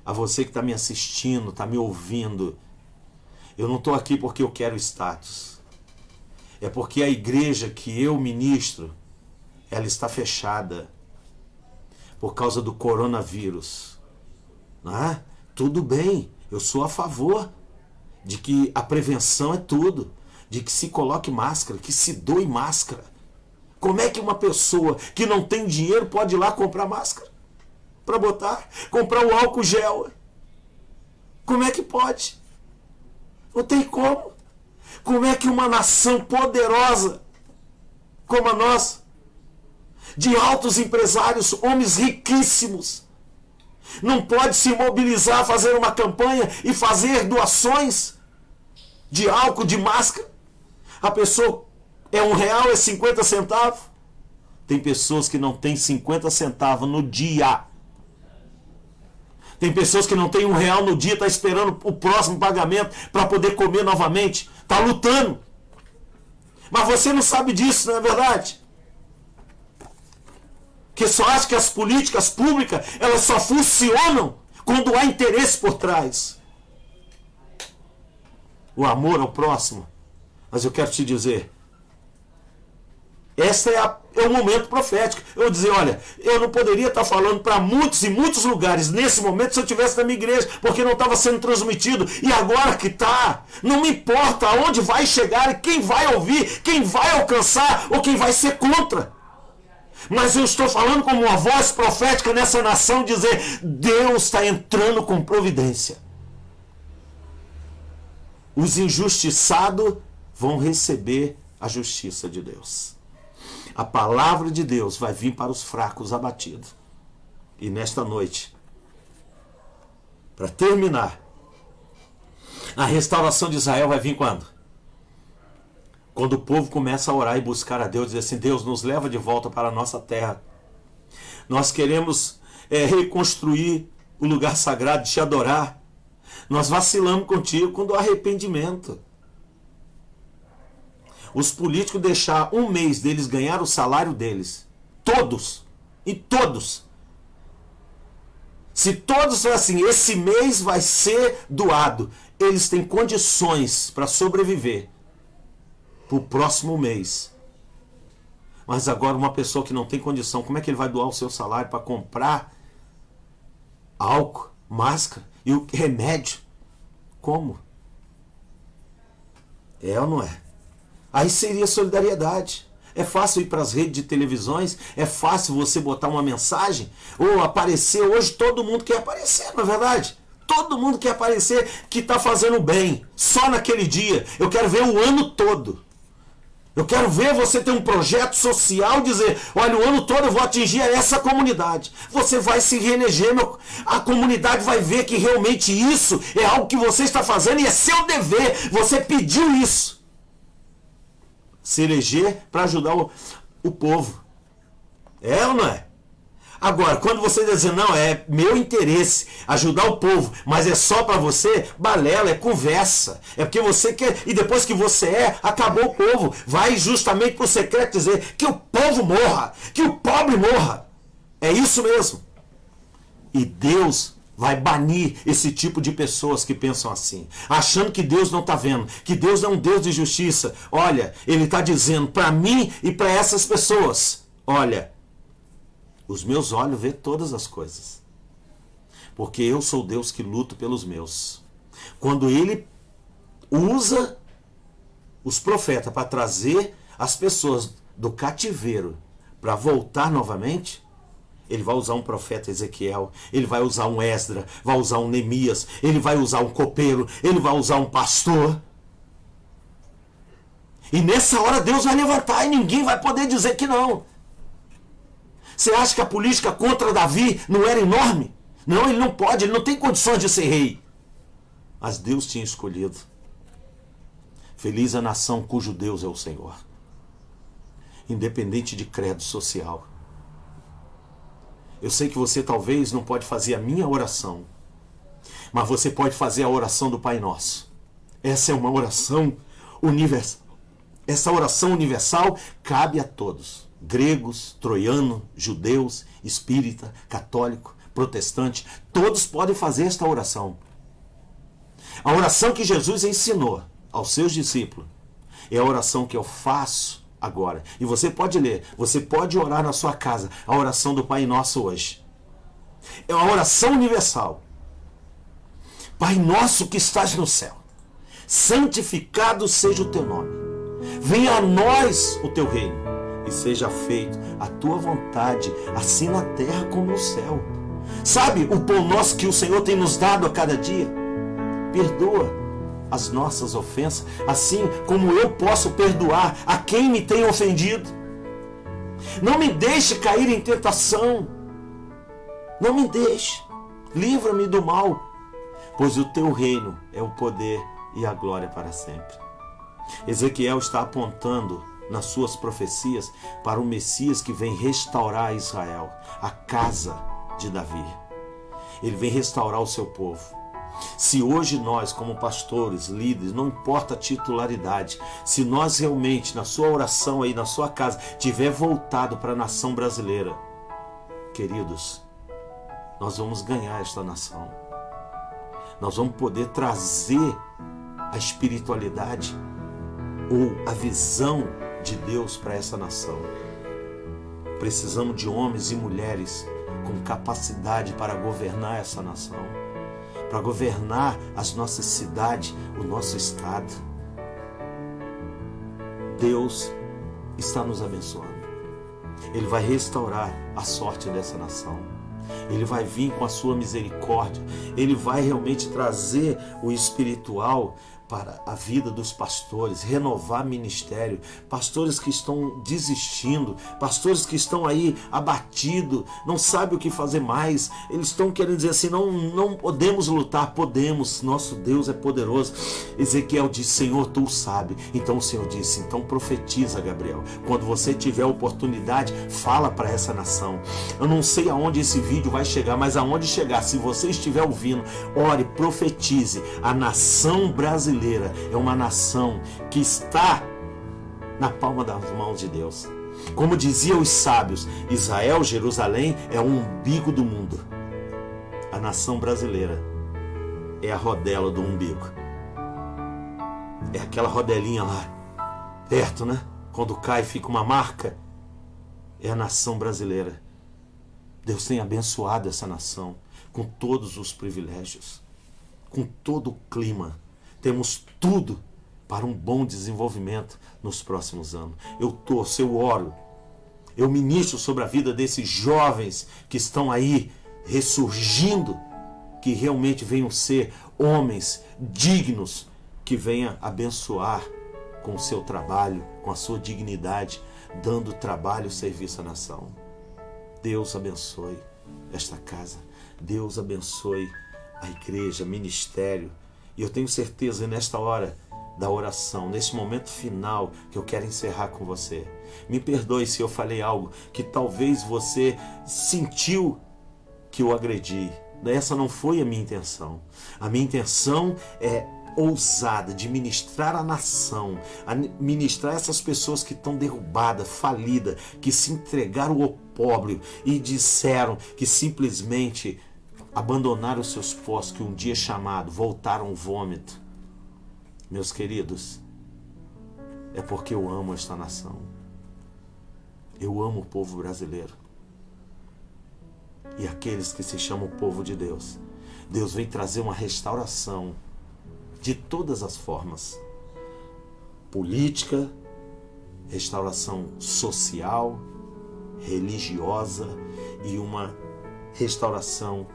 a você que está me assistindo, está me ouvindo, eu não estou aqui porque eu quero status. É porque a igreja que eu ministro, ela está fechada por causa do coronavírus. Ah, tudo bem, eu sou a favor de que a prevenção é tudo, de que se coloque máscara, que se doe máscara. Como é que uma pessoa que não tem dinheiro pode ir lá comprar máscara? Para botar, comprar o álcool gel. Como é que pode? Não tem como. Como é que uma nação poderosa como a nossa, de altos empresários, homens riquíssimos, não pode se mobilizar, fazer uma campanha e fazer doações de álcool, de máscara? A pessoa é R$1, é 50 centavos. Tem pessoas que não têm 50 centavos no dia. Tem pessoas que não têm R$1 no dia, está esperando o próximo pagamento para poder comer novamente. Está lutando. Mas você não sabe disso, não é verdade? Que só acha que as políticas públicas, elas só funcionam quando há interesse por trás. O amor ao próximo. Mas eu quero te dizer, esse é o momento profético. Eu vou dizer, olha, eu não poderia estar falando para muitos e muitos lugares nesse momento se eu estivesse na minha igreja, porque não estava sendo transmitido. E agora que está, não me importa aonde vai chegar, quem vai ouvir, quem vai alcançar ou quem vai ser contra. Mas eu estou falando como uma voz profética nessa nação, dizer, Deus está entrando com providência. os injustiçados vão receber a justiça de Deus. A palavra de Deus vai vir para os fracos abatidos. E nesta noite, para terminar, a restauração de Israel vai vir quando? Quando o povo começa a orar e buscar a Deus, dizer assim: Deus, nos leva de volta para a nossa terra. Nós queremos reconstruir o lugar sagrado, de te adorar. Nós vacilamos contigo. Quando há arrependimento. Os políticos deixar um mês deles ganhar o salário deles. Todos. E todos. Se todos assim, esse mês vai ser doado. Eles têm condições para sobreviver para o próximo mês. Mas agora uma pessoa que não tem condição, como é que ele vai doar o seu salário para comprar álcool, máscara e o remédio? Como? É ou não é? Aí seria solidariedade. É fácil ir para as redes de televisões, é fácil você botar uma mensagem ou aparecer. Hoje todo mundo quer aparecer, não é verdade? Todo mundo quer aparecer que está fazendo bem, só naquele dia. Eu quero ver o ano todo. Eu quero ver você ter um projeto social, dizer: olha, o ano todo eu vou atingir essa comunidade. Você vai se reeleger, a comunidade vai ver que realmente isso é algo que você está fazendo e é seu dever. Você pediu isso. Se eleger para ajudar o povo. É ou não é? Agora, quando você diz assim: não, é meu interesse ajudar o povo, mas é só para você, balela, é conversa. É porque você quer, e depois que você acabou o povo. Vai justamente para o secreto dizer que o povo morra, que o pobre morra. É isso mesmo. E Deus vai banir esse tipo de pessoas que pensam assim, achando que Deus não está vendo, que Deus é um Deus de justiça. Olha, Ele está dizendo para mim e para essas pessoas: olha, os meus olhos vê todas as coisas, porque eu sou Deus que luto pelos meus. Quando Ele usa os profetas para trazer as pessoas do cativeiro para voltar novamente, Ele vai usar um profeta Ezequiel, Ele vai usar um Esdra, vai usar um Neemias, Ele vai usar um copeiro, Ele vai usar um pastor. E nessa hora Deus vai levantar e ninguém vai poder dizer que não. Você acha que a política contra Davi não era enorme? Não, ele não pode, ele não tem condições de ser rei. Mas Deus tinha escolhido. Feliz a nação cujo Deus é o Senhor. Independente de credo social. Eu sei que você talvez não pode fazer a minha oração, mas você pode fazer a oração do Pai Nosso. Essa é uma oração universal. Essa oração universal cabe a todos. Gregos, troianos, judeus, espírita, católico, protestante, todos podem fazer esta oração. A oração que Jesus ensinou aos seus discípulos é a oração que eu faço agora. E você pode ler, você pode orar na sua casa a oração do Pai Nosso hoje. É uma oração universal. Pai nosso que estás no céu, santificado seja o teu nome. Venha a nós o teu reino. E seja feito a tua vontade, assim na terra como no céu. Sabe o pão nosso que o Senhor tem nos dado a cada dia? Perdoa as nossas ofensas, assim como eu posso perdoar a quem me tem ofendido. Não me deixe cair em tentação. Não me deixe. Livra-me do mal, pois o teu reino é o poder e a glória para sempre. Ezequiel está apontando nas suas profecias para o Messias que vem restaurar Israel, a casa de Davi. Ele vem restaurar o seu povo. Se hoje nós, como pastores, líderes, não importa a titularidade, se nós realmente, na sua oração aí, na sua casa, tiver voltado para a nação brasileira, queridos, nós vamos ganhar esta nação. Nós vamos poder trazer a espiritualidade ou a visão de Deus para essa nação. Precisamos de homens e mulheres com capacidade para governar essa nação, para governar as nossas cidades, o nosso estado. Deus está nos abençoando. Ele vai restaurar a sorte dessa nação. Ele vai vir com a sua misericórdia. Ele vai realmente trazer o espiritual para a vida dos pastores, renovar ministério, pastores que estão desistindo, pastores que estão aí abatidos, não sabem o que fazer mais, eles estão querendo dizer assim, não podemos lutar, podemos, nosso Deus é poderoso. Ezequiel disse, Senhor, tu sabe. Então o Senhor disse, então profetiza, Gabriel, quando você tiver oportunidade, fala para essa nação. Eu não sei aonde esse vídeo vai chegar, mas aonde chegar, se você estiver ouvindo, ore, profetize. A nação brasileira é uma nação que está na palma das mãos de Deus. Como diziam os sábios, Israel, Jerusalém é o umbigo do mundo. A nação brasileira é a rodela do umbigo. É aquela rodelinha lá, perto, né? Quando cai fica uma marca. É a nação brasileira. Deus tem abençoado essa nação com todos os privilégios, com todo o clima. Temos tudo para um bom desenvolvimento nos próximos anos. Eu torço, eu oro, eu ministro sobre a vida desses jovens que estão aí ressurgindo, que realmente venham ser homens dignos, que venham abençoar com o seu trabalho, com a sua dignidade, dando trabalho e serviço à nação. Deus abençoe esta casa, Deus abençoe a igreja, ministério. E eu tenho certeza nesta hora da oração, nesse momento final que eu quero encerrar com você. Me perdoe se eu falei algo que talvez você sentiu que eu agredi. Essa não foi a minha intenção. A minha intenção é ousada de ministrar a nação, a ministrar essas pessoas que estão derrubadas, falidas, que se entregaram ao opróbrio e disseram que simplesmente abandonaram os seus postos que um dia chamado, voltaram ao vômito. Meus queridos, é porque eu amo esta nação. Eu amo o povo brasileiro. E aqueles que se chamam povo de Deus. Deus vem trazer uma restauração de todas as formas. Política, restauração social, religiosa e uma restauração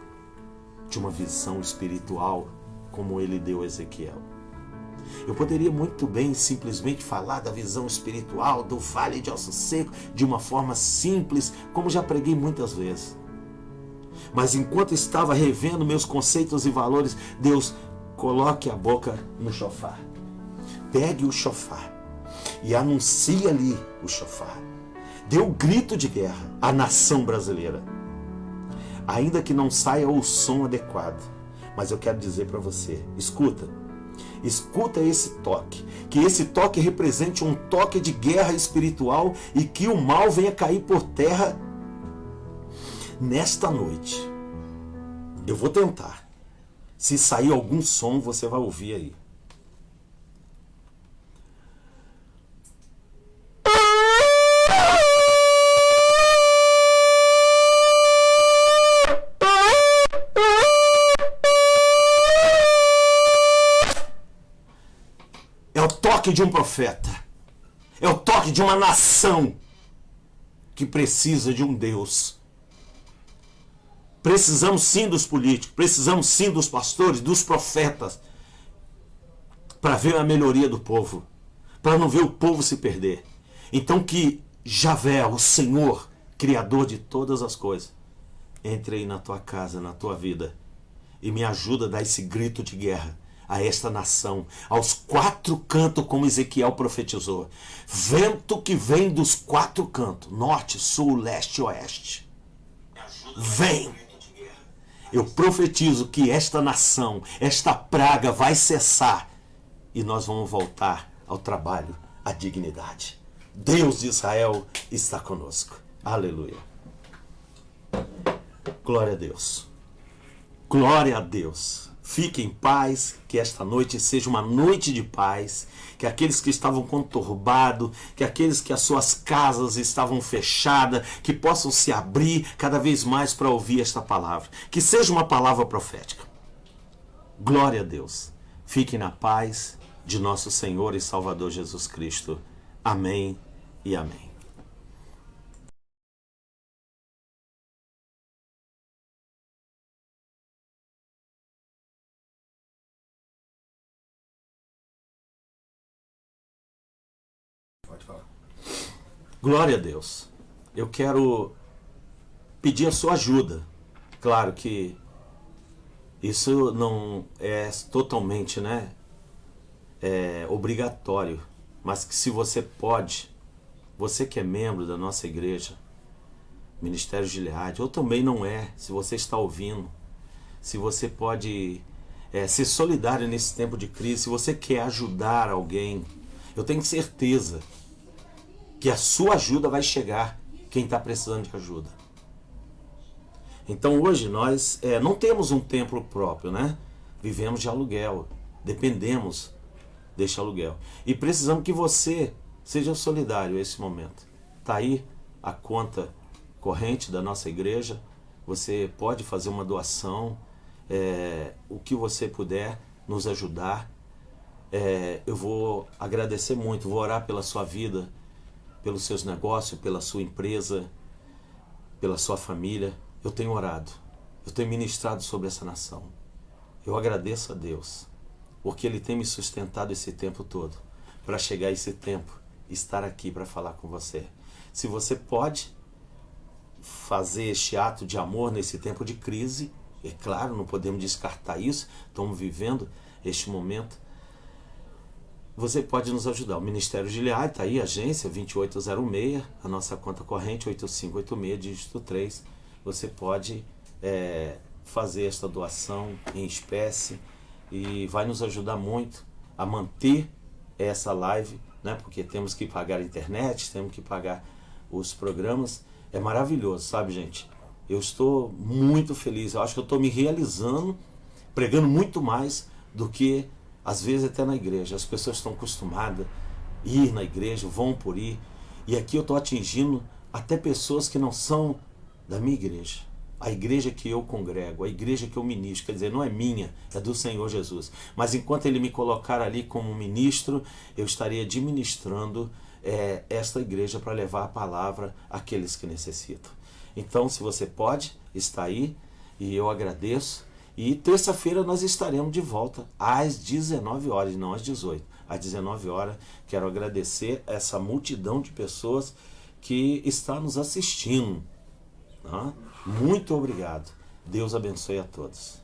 de uma visão espiritual, como ele deu a Ezequiel. Eu poderia muito bem simplesmente falar da visão espiritual do Vale de Ossos Secos de uma forma simples, como já preguei muitas vezes. Mas enquanto estava revendo meus conceitos e valores, Deus, coloque a boca no chofar. Pegue o chofar e anuncie ali o chofar. Dê o grito de guerra à nação brasileira. Ainda que não saia o som adequado, mas eu quero dizer para você, escuta esse toque, que esse toque represente um toque de guerra espiritual e que o mal venha cair por terra nesta noite. Eu vou tentar. Se sair algum som, você vai ouvir aí. É o toque de um profeta. É o toque de uma nação que precisa de um Deus. Precisamos sim dos políticos, precisamos sim dos pastores, dos profetas, para ver a melhoria do povo, para não ver o povo se perder. Então que Javé, o Senhor, Criador de todas as coisas, entre aí na tua casa, na tua vida, e me ajuda a dar esse grito de guerra a esta nação, aos quatro cantos, como Ezequiel profetizou. Vento que vem dos quatro cantos, norte, sul, leste e oeste. Vem! Eu profetizo que esta nação, esta praga vai cessar e nós vamos voltar ao trabalho, à dignidade. Deus de Israel está conosco. Aleluia. Glória a Deus. Glória a Deus. Fique em paz, que esta noite seja uma noite de paz, que aqueles que estavam conturbados, que aqueles que as suas casas estavam fechadas, que possam se abrir cada vez mais para ouvir esta palavra. Que seja uma palavra profética. Glória a Deus. Fiquem na paz de nosso Senhor e Salvador Jesus Cristo. Amém e amém. Glória a Deus. Eu quero pedir a sua ajuda. Claro que isso não é totalmente, obrigatório, mas que se você pode, você que é membro da nossa igreja, Ministério Gileade, ou também não é, se você está ouvindo, se você pode ser solidário nesse tempo de crise, se você quer ajudar alguém, eu tenho certeza que a sua ajuda vai chegar quem está precisando de ajuda. Então hoje nós não temos um templo próprio, Vivemos de aluguel, dependemos deste aluguel. E precisamos que você seja solidário a esse momento. Está aí a conta corrente da nossa igreja, você pode fazer uma doação, o que você puder nos ajudar. Eu vou agradecer muito, vou orar pela sua vida, pelos seus negócios, pela sua empresa, pela sua família. Eu tenho orado, eu tenho ministrado sobre essa nação. Eu agradeço a Deus, porque Ele tem me sustentado esse tempo todo, para chegar esse tempo, estar aqui para falar com você. Se você pode fazer este ato de amor nesse tempo de crise, é claro, não podemos descartar isso, estamos vivendo este momento, você pode nos ajudar. O Ministério Gileade está aí, agência 2806, a nossa conta corrente 8586, dígito 3. Você pode fazer esta doação em espécie e vai nos ajudar muito a manter essa live, porque temos que pagar a internet, temos que pagar os programas. É maravilhoso, sabe, gente? Eu estou muito feliz, eu acho que eu estou me realizando, pregando muito mais do que às vezes até na igreja. As pessoas estão acostumadas a ir na igreja, vão por ir, e aqui eu estou atingindo até pessoas que não são da minha igreja. A igreja que eu congrego, a igreja que eu ministro, quer dizer, não é minha, é do Senhor Jesus. Mas enquanto Ele me colocar ali como ministro, eu estaria administrando esta igreja para levar a palavra àqueles que necessitam. Então, se você pode, está aí, e eu agradeço. E terça-feira nós estaremos de volta às 19 horas, não às 18. Às 19 horas, quero agradecer essa multidão de pessoas que está nos assistindo. Muito obrigado. Deus abençoe a todos.